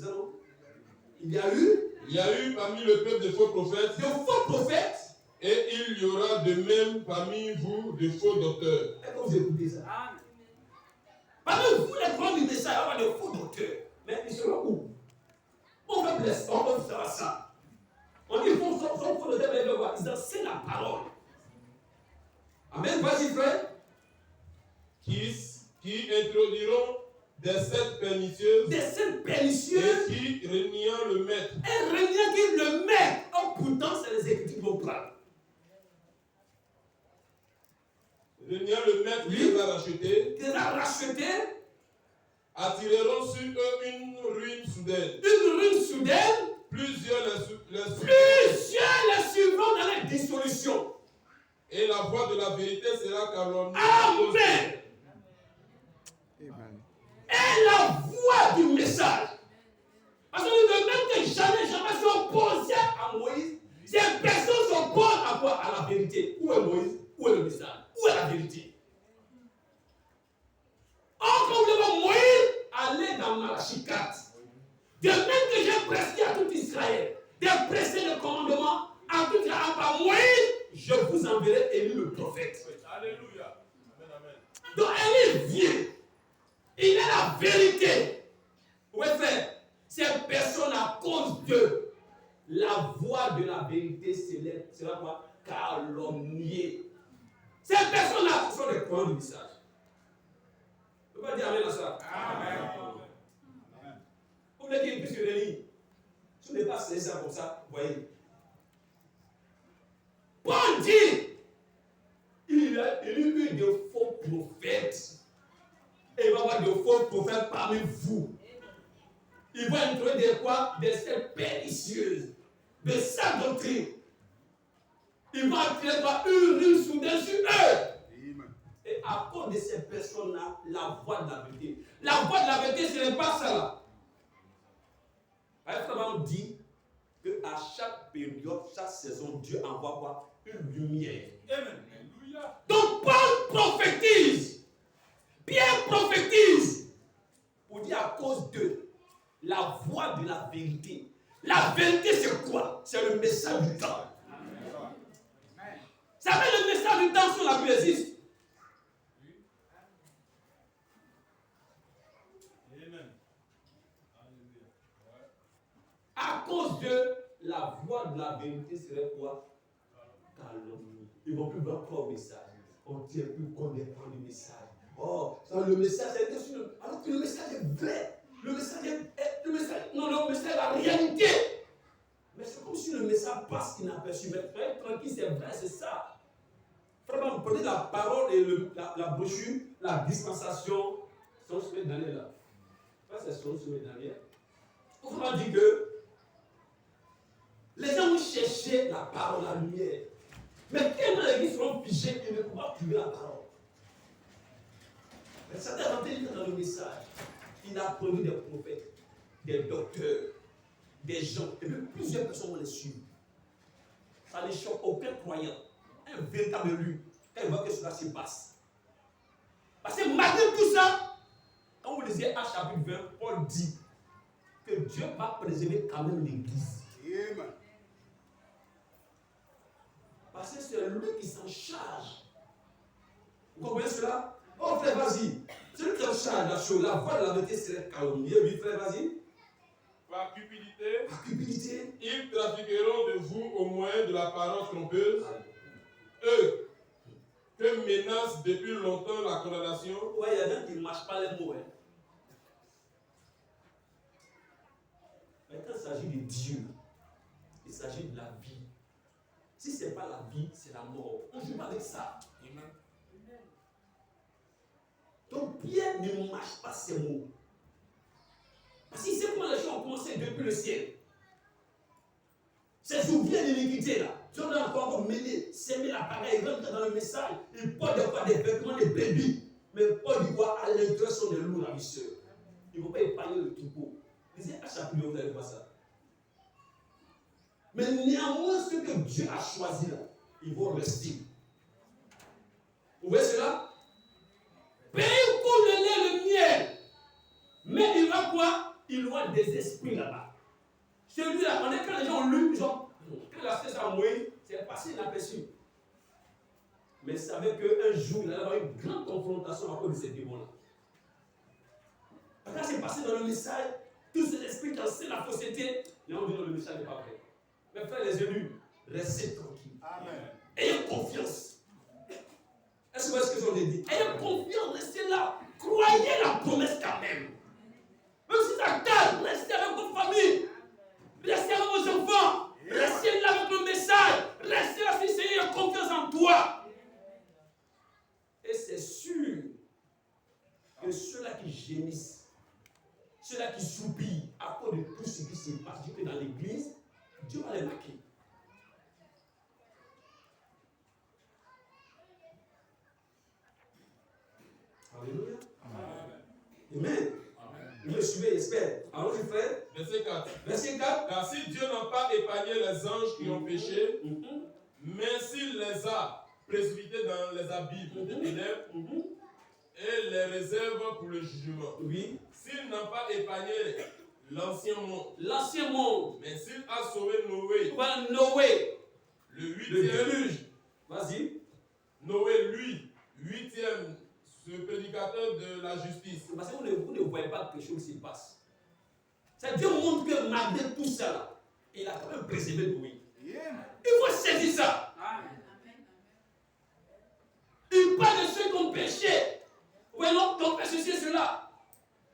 y a eu parmi le peuple de faux prophètes. De faux prophètes. Et il y aura de même parmi vous de faux docteurs. Est-ce que vous écoutez ça? Parmi vous, les grands du message, il y aura de faux docteurs. Mais ils seront où? On va blesser, on va faire ça. On dit, ils font faux docteurs, mais ils enseignent la parole. Amen, vas-y frère. Qui introduiront des sectes pernicieuses. Des sectes pernicieuses. Et qui reniant le maître. Et reniant qui le maître. Oh, pourtant, c'est les écritures qu'on parle. Reniant le maître qui les a rachetés. Qui les a rachetés. Attireront sur eux une ruine soudaine. Une ruine soudaine. Plusieurs les suivront dans la dissolution. Et la voix de la vérité sera calomniée. Amen. Et la voix du message. Parce que de même que jamais s'opposait à Moïse, ces personnes s'opposent à quoi? À la vérité. Où est Moïse? Où est le message? Où est la vérité? Or, quand vous devez Moïse, allez dans Malachie 4. De même que j'ai prescrit à tout Israël, de presser le commandement à tout Israël par Moïse, je vous enverrai Élie le prophète. Alléluia. Amen, amen. Donc Élie vient. Il est la vérité. Oui, frère. Ces personnes, à cause de la voix de la vérité, sera quoi? Calomniée. Ces personnes-là, ce sont des croyants du message. On peut pas dire amen à ça. Amen. Vous voulez qu'il y ait plus que des lignes? Si vous n'êtes pas saisi ça comme ça, vous voyez. Paul dit, il y a eu de faux prophètes. Et il va y avoir de faux prophètes parmi vous. Il va introduire des quoi? Des sectes pernicieuses. De sa doctrine. Il va attirer une ruine soudaine sur eux. Et à cause de ces personnes-là, la voie de la vérité. La voie de la vérité, ce n'est pas ça là. On dit qu'à chaque période, chaque saison, Dieu envoie quoi? Une lumière. Amen. Donc Paul prophétise. Pierre prophétise. Pour dire à cause de la voie de la vérité. La vérité, c'est quoi? C'est le message du temps. Ça fait le message du temps sur la vie existe. À cause de la voie de la vérité serait quoi? Calomnie. Ils ne vont plus voir quoi au message. On ne tient plus compte des points du message. Oh, le message est sûr. Alors que le message est vrai. Le message est la réalité. Mais c'est comme si le message passe inaperçu. Mais très tranquille, c'est vrai, c'est ça. Vraiment, prenez la parole et la brochure, la dispensation, son semaine dernière là. Ça, c'est son semaine dernière. On m'a dit que les gens vont chercher la parole, la lumière. Mais tellement les gens seront figés qu'ils ne pourront pas trouver la parole. Mais ça t'a rentré dans le message. Il a produit des prophètes, des docteurs, des gens, et puis plusieurs personnes vont les suivre. Ça ne choque aucun croyant, un véritable lui, quand il voit que cela se passe. Parce que malgré tout ça, quand vous lisez Actes chapitre 20, Paul dit que Dieu va préserver quand même l'Église. Amen. Parce que c'est lui qui s'en charge. Vous comprenez cela? Oh frère, vas-y. C'est lui qui s'en charge la chose. La voie de la vérité serait calomniée. Oui, frère, vas-y. Par cupidité, ils trafiqueront de vous au moyen de la parole trompeuse. Eux, que menace depuis longtemps la condamnation. Ouais, il y a des gens qui ne mâchent pas les mots. Hein. Mais quand il s'agit de Dieu, il s'agit de la vie. Si ce n'est pas la vie, c'est la mort. On ne joue pas avec ça. Amen. Donc Pierre ne mâche pas ses mots. Parce qu'il sait comment les choses ont commencé depuis le ciel. Ces ouvriers d'iniquité là, si on a encore mêlé, s'aimer la pareille, ils rentrent dans le message, ils portent des vêtements de brebis. Mais Paul dit quoi? À l'intérieur sont des loups ravisseurs. Il ne faut pas épargner le troupeau. Lisez à chaque fois, vous allez voir ça. Mais néanmoins, ce que Dieu a choisi là, ils vont rester. Vous voyez cela? Pays pour le lait, le miel. Mais il va quoi? Il voit des esprits là-bas. Celui-là, on est quand les gens ont lu, genre, quand la cesse a mouillé, c'est passé inaperçu. Mais il savait qu'un jour, il allait avoir une grande confrontation à cause de ces démons-là. Quand c'est passé dans le message, tous ces esprits qui enseignent la fausseté, et on dit non, le message n'est pas vrai. Mais frères les élus, restez tranquilles. Amen. Ayez confiance. Est-ce que vous voyez ce que je dis? Ayez confiance, restez là. Croyez la promesse quand même. Même si ça calme, restez avec votre famille. Restez avec vos enfants. Restez là avec le message. Restez là si Seigneur a confiance en toi. Et c'est sûr que ceux-là qui gémissent, ceux-là qui soupirent à cause de tout ce qui se passe dans l'église, Dieu va les marquer. Alléluia. Amen. Vous me suivez, j'espère. Alors, frère. Verset 4. Verset 4. Car si Dieu n'a pas épargné les anges qui ont péché, mais s'il les a précipités dans les abîmes des ténèbres et les réserve pour le jugement. Oui. S'il n'a pas épargné l'ancien monde, mais s'il a sauvé Noé, le déluge. Vas-y. Noé, lui, 8e, ce prédicateur de la justice. Parce que vous ne voyez pas quelque chose qui se passe. Ça Dieu montre que malgré tout ça, il a quand même préservé Noé. Il faut saisir ça. Il parle de ceux qui ont péché. Oui, non, qui ont fait ceci et cela.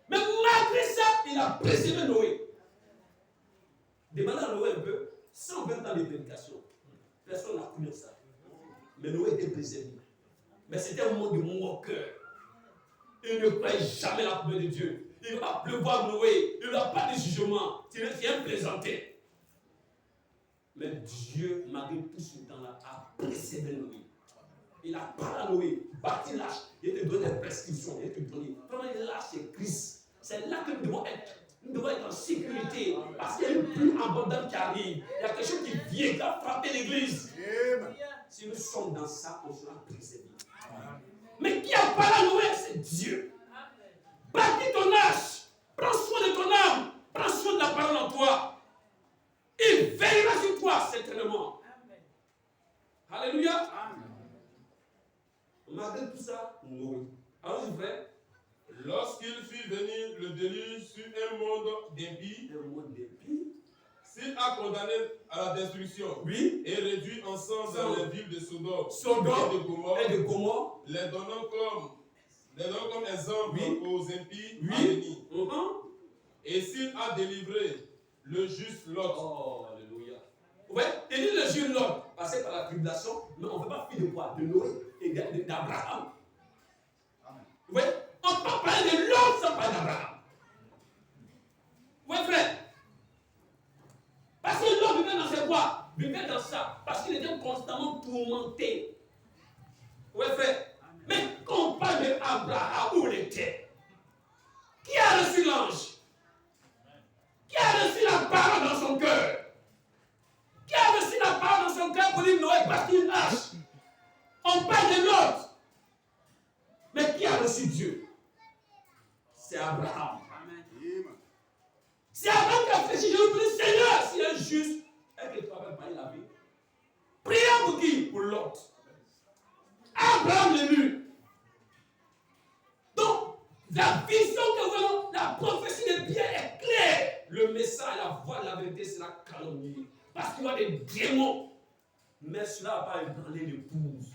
Mais malgré ça, il a préservé Noé. Demandez à Noé un peu, 120 ans de prédication. Personne n'a connu ça. Mais Noé était préservé. Mais c'était un moment de moqueur. Il ne croyait jamais la promesse de Dieu. Il va pleuvoir Noé. Il n'a pas de jugement. Il vient plaisanter. Mais Dieu, malgré tout ce temps-là, a préservé Noé. Il a parlé à Noé. Bâti l'arche. Il te donne des prescriptions. Il te donne. Vraiment, l'arche, c'est Christ. C'est là que nous devons être. Nous devons être en sécurité. Parce qu'il y a une pluie abondante qui arrive. Il y a quelque chose qui vient, qui va frapper l'église. Si nous sommes dans ça, on sera préservés. Mais qui a parlé à Noé? C'est Dieu. Bâtis ton arche. Prends soin de ton âme. Prends soin de la parole en toi. Il veillera sur toi, certainement. Alléluia. Malgré tout ça, Noé. Alors, c'est vrai. Lorsqu'il fit venir le déluge sur un monde d'impies, s'il a condamné à la destruction, oui, et réduit ensemble dans les villes de Sodome et de Gomorrhe, les donnant comme exemple aux impies à venir. Et s'il a délivré le juste Lot. Oh, alléluia. Ouais, et dit le juste Lot, passé par la tribulation, mais on ne fait pas fi de quoi? De Noé et d'Abraham. Oui, on ne peut pas parler de Lot sans parler d'Abraham. Oui, frère. Parce que Lot vivait dans ses bois, vivait dans ça, parce qu'il était constamment tourmenté. Oui, frère. Mais quand on parle d'Abraham, où il était? Qui a reçu l'ange? Qui a reçu la parole dans son cœur? Qui a reçu la parole dans son cœur pour dire Noé bâtit une arche? On parle de Lot. Mais qui a reçu Dieu? C'est Abraham. C'est Abraham qui a fait si je vous prie, Seigneur, s'il est juste, est-ce que tu vas pas la vie? Prions pour qui? Pour Lot. Abraham l'élu. Donc, la vision que nous avons, la prophétie de Pierre est claire. Le message, la voix de la vérité, c'est la calomnie. Parce qu'il y a des démons. Mais cela va pas ébranler l'épouse.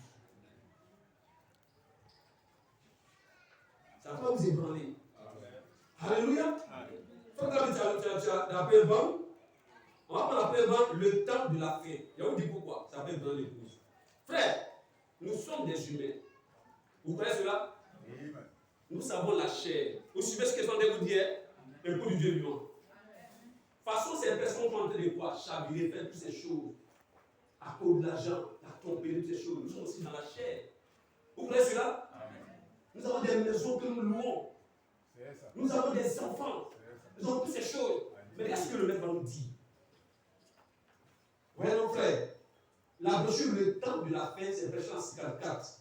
Ça va pas vous ébranler. Alléluia. Tu as appelé bon. On va prendre appelé bon le temps de la fin. Et on dit pourquoi? Ça va ébranler l'épouse. Frère, nous sommes des humains. Vous connaissez cela? Nous savons la chair. Vous suivez ce que sont des vous dire? Le coup du Dieu vivant. De toute façon, ces personnes sont en train de quoi? Chavirer, faire toutes ces choses. À cause de l'argent, la tromperie, toutes ces choses. Nous sommes aussi dans la chair. Vous connaissez cela? Nous avons des maisons que nous louons. Nous avons des enfants. Nous avons toutes ces choses. Mais qu'est-ce que le maître va nous dire? Oui, mon frère. La brochure, le temps de la fin, c'est verset 54.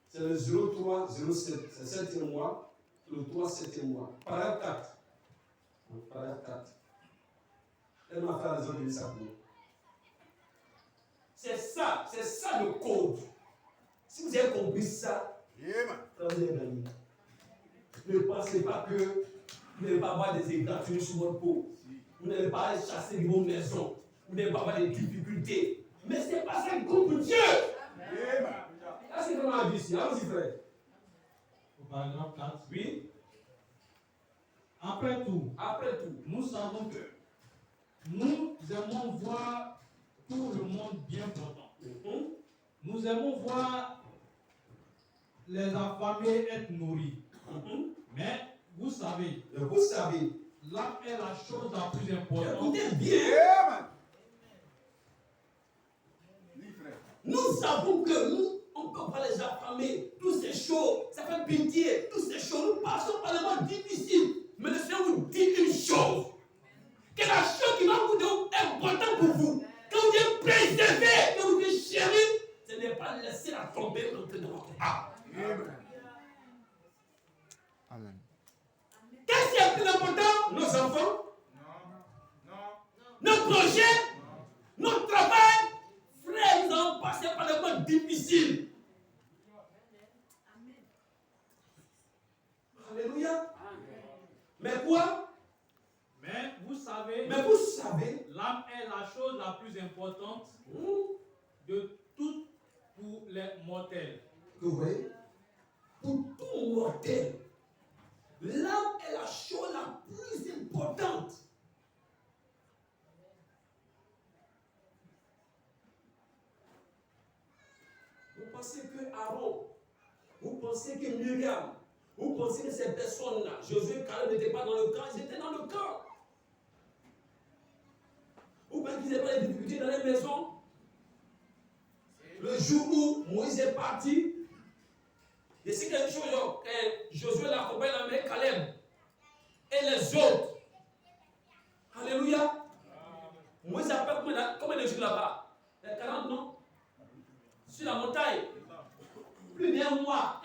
C'est le 03-07. C'est 7e mois. Le 3, 7e mois. Paragraphe 4. Paragraphe 4. Elle m'a fait raison de dire ça pour nous. C'est ça le code. Si vous avez compris ça, vous avez gagné. Ne pensez pas que vous n'allez pas avoir des égratignures sur votre peau. Vous n'allez pas aller chasser de vos maisons. Vous n'allez pas avoir des difficultés. Mais ce n'est pas ça le code pour Dieu. Là, c'est vraiment la vie ici. Allons-y, frère. Au paragraphe 4. Oui. Après tout, nous savons que nous aimons voir tout le monde bien portant. Nous aimons voir les affamés être nourris. Mais vous savez, l'âme est la chose la plus importante. Écoutez bien. Nous savons que nous, on ne peut pas les affamés. Tous ces choses, ça fait pitié. Tous ces choses, nous passons par des moments difficiles. Mais le Seigneur vous dit une chose. Que la chose qui va vous être importante pour vous, que vous devez préserver, que vous devez chérir, ce n'est pas laisser la tomber dans votre âme. Amen. Qu'est-ce qui est plus important? Nos enfants? Nos projets? Notre travail? Frère, nous allons passer par des moments difficiles. Alléluia. Mais quoi? Mais vous savez, l'âme est la chose la plus importante de toutes pour les mortels. Vous voyez? Pour tout mortel, l'âme est la chose la plus importante. Vous pensez que Aaron, vous pensez que Myriam, vous pensez que ces personnes-là, Josué et Caleb n'étaient pas dans le camp, ils étaient dans le camp. Vous pensez qu'ils n'avaient pas des difficultés dans les maisons? Le jour où Moïse est parti, je sais quelque chose, Josué l'accompagne avec Caleb et les autres. Alléluia. Moïse a fait combien de jours là-bas? 40, non? Sur la montagne. Plus d'un mois,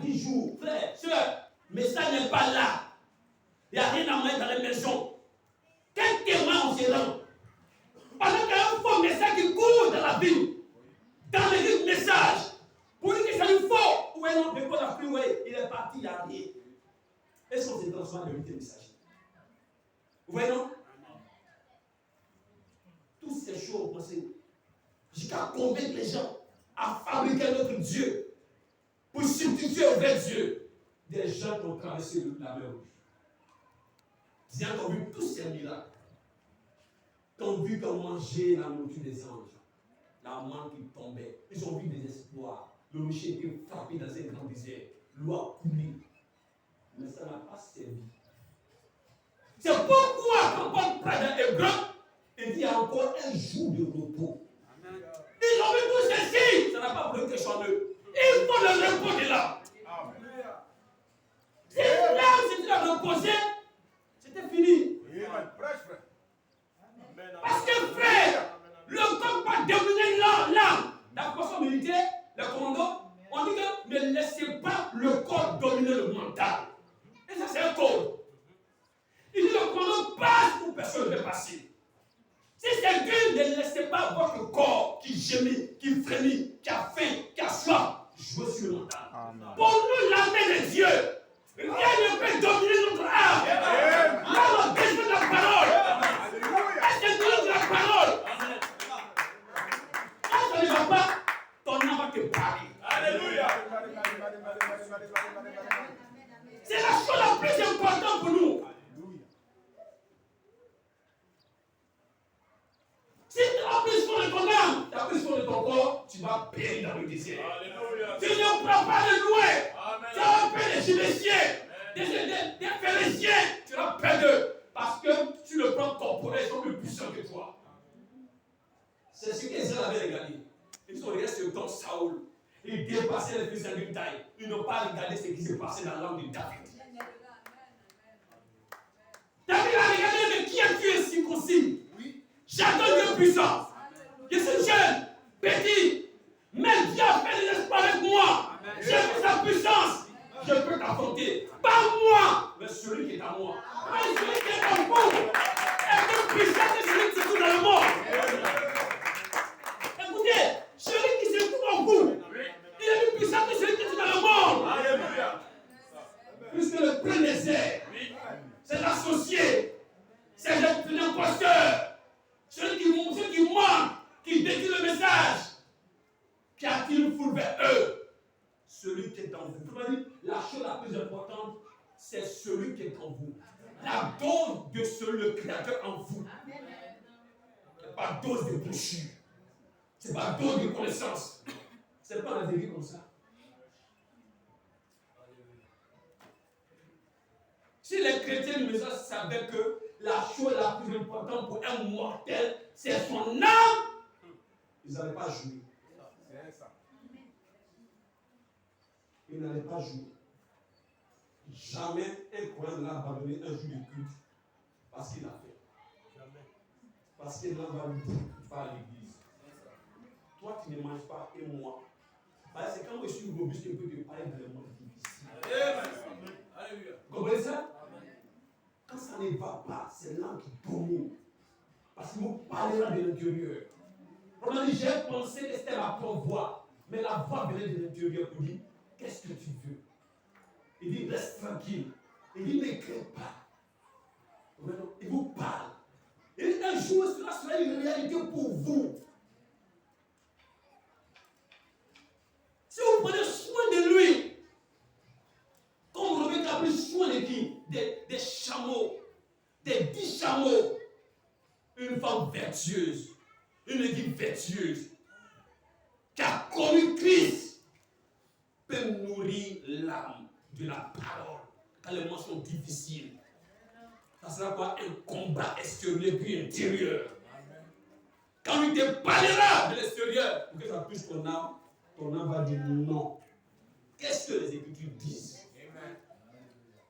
10 jours. Frère, soeur, mais ça n'est pas là. Il n'y a rien à mettre dans les maisons. Quel témoin on se rend? Parce qu'il y a un faux message qui court dans la ville. Dans les messages. Pour dire que c'est un faux. Ouais, non, depuis la pluie, ouais, il est parti, il n'y a rien. Est-ce qu'on se transforme de messager? Vous voyez, non? Toutes ces choses, pensez, jusqu'à convaincre les gens à fabriquer notre Dieu pour substituer au vrai Dieu. Des gens qui ont traversé la mer rouge. Ils ont vu tous ces miracles. Ils ont vu qu'on mangeait la nourriture des anges. La manne qui tombait. Ils ont vu des espoirs. Le rocher était frappé dans un grand désert. L'eau a coulé. Mais ça n'a pas servi. C'est pourquoi quand Paul parle d'un Hébreu, il dit encore un jour de repos. Amen. Ils ont vu tout ceci. Ça n'a pas pris quelque chose en eux. Il faut le repos de là. Si là, si tu l'as reposé, c'était fini. Parce que frère, le corps va dominer l'âme. Dans la fonction militaire, le commando, on dit que ne laissez pas le corps dominer le mental. Et ça, c'est un code. Il dit le commando passe où personne ne peut passer. Si c'est Dieu, ne laissez pas votre corps qui gémit, qui frémit, qui a faim, qui a soif, jouer sur le mental. Pour nous, l'armée de Dieu, rien ne peut dominer notre âme. Là, on a besoin de la parole. Est-ce que tu as la parole? Quand ça ne va pas, ton âme va te parler. Alléluia. C'est la chose la plus importante pour nous. Si tu as pris soin de ton âme, tu as pris soin de ton corps, tu vas périr dans le désert. Alléluia. Tu ne prends pas de loin. Tu as un peu des Gibéciens, des Phérésiens, tu as peur d'eux. Parce que tu le prends corporel, ils sont plus puissants que toi. C'est ce qu'Israël avait regardé. Ils sont regardés sur le temps Saoul. Ils dépassaient les Philistins d'une taille. Ils n'ont pas regardé ce qui s'est passé dans l'âme de David. David a regardé, mais qui a tué circoncis? J'attends Dieu puissant. Je suis jeune, petit, mais Dieu a fait des espoirs avec moi. J'ai vu sa puissance. Je peux t'affronter. Pas moi, mais celui qui est à moi. Mais celui qui est en vous est plus puissant que celui qui se trouve dans le monde. Écoutez, celui qui se trouve en vous, il est plus puissant que celui qui se trouve dans le monde. Alléluia. Puisque le plein désert, c'est l'associé, c'est l'imposteur. Celui qui ment, qui détruit le message, qui attire une foule vers eux. Celui qui est en vous. La chose la plus importante, c'est celui qui est en vous. La dose de celui, le Créateur en vous. Ce n'est pas dose de bouchure. Ce n'est pas dose de connaissance. Ce n'est pas la vérité comme ça. Si les chrétiens du message savaient que la chose la plus importante pour un mortel, c'est son âme, ils n'allaient pas jouer. Ils n'allaient pas jouer. Jamais un croyant n'a abandonné un jour de culte parce qu'il a fait. Jamais. Parce qu'il n'a pas à l'église. Toi, tu ne manges pas et moi. Parce que quand je suis robuste, je peux te parler dans le monde difficile. Vous comprenez ça? Quand ça ne va pas, c'est l'âme qui domine. Parce qu'il vous parlera de l'intérieur. On a dit, j'ai pensé que c'était ma propre voix. Mais la voix venait de l'intérieur pour dire, qu'est-ce que tu veux? Il dit, reste tranquille. Il dit, ne crains pas. Il vous parle. Et un jour, cela sera une réalité pour vous. Si vous prenez soin de lui, comme Rebecca a pris soin de qui? Des chameaux, des 10 chameaux. Une femme vertueuse, une équipe vertueuse, qui a connu Christ, peut nourrir l'âme de la parole quand les moments sont difficiles. Ça sera quoi? Un combat extérieur puis intérieur. Quand il te parlera de l'extérieur, pour que ça ça, plus ton âme va dire non. Qu'est-ce que les Écritures disent?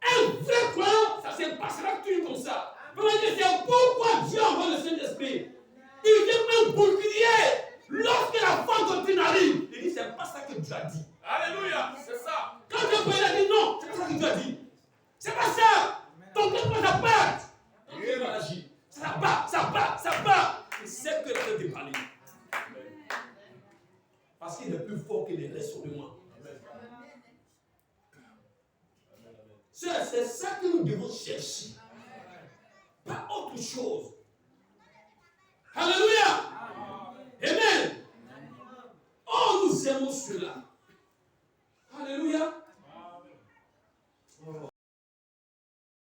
Un vrai croyant, ça ne se passera toujours comme ça. C'est pourquoi Dieu envoie le Saint-Esprit. Il dit un bouclier. Lorsque la femme continue arrive, il dit c'est pas ça que Dieu a dit. Alléluia, c'est ça. Quand Dieu il a dit non, c'est pas ça que Dieu a dit. C'est pas ça. Ton Dieu pas sa part. Dieu va agir. Ça bat. Il sait que la tête est parlée. Parce qu'il est plus fort que les restes de moi. C'est ça que nous devons chercher. Pas autre chose. Alléluia. Amen. Oh, nous aimons cela.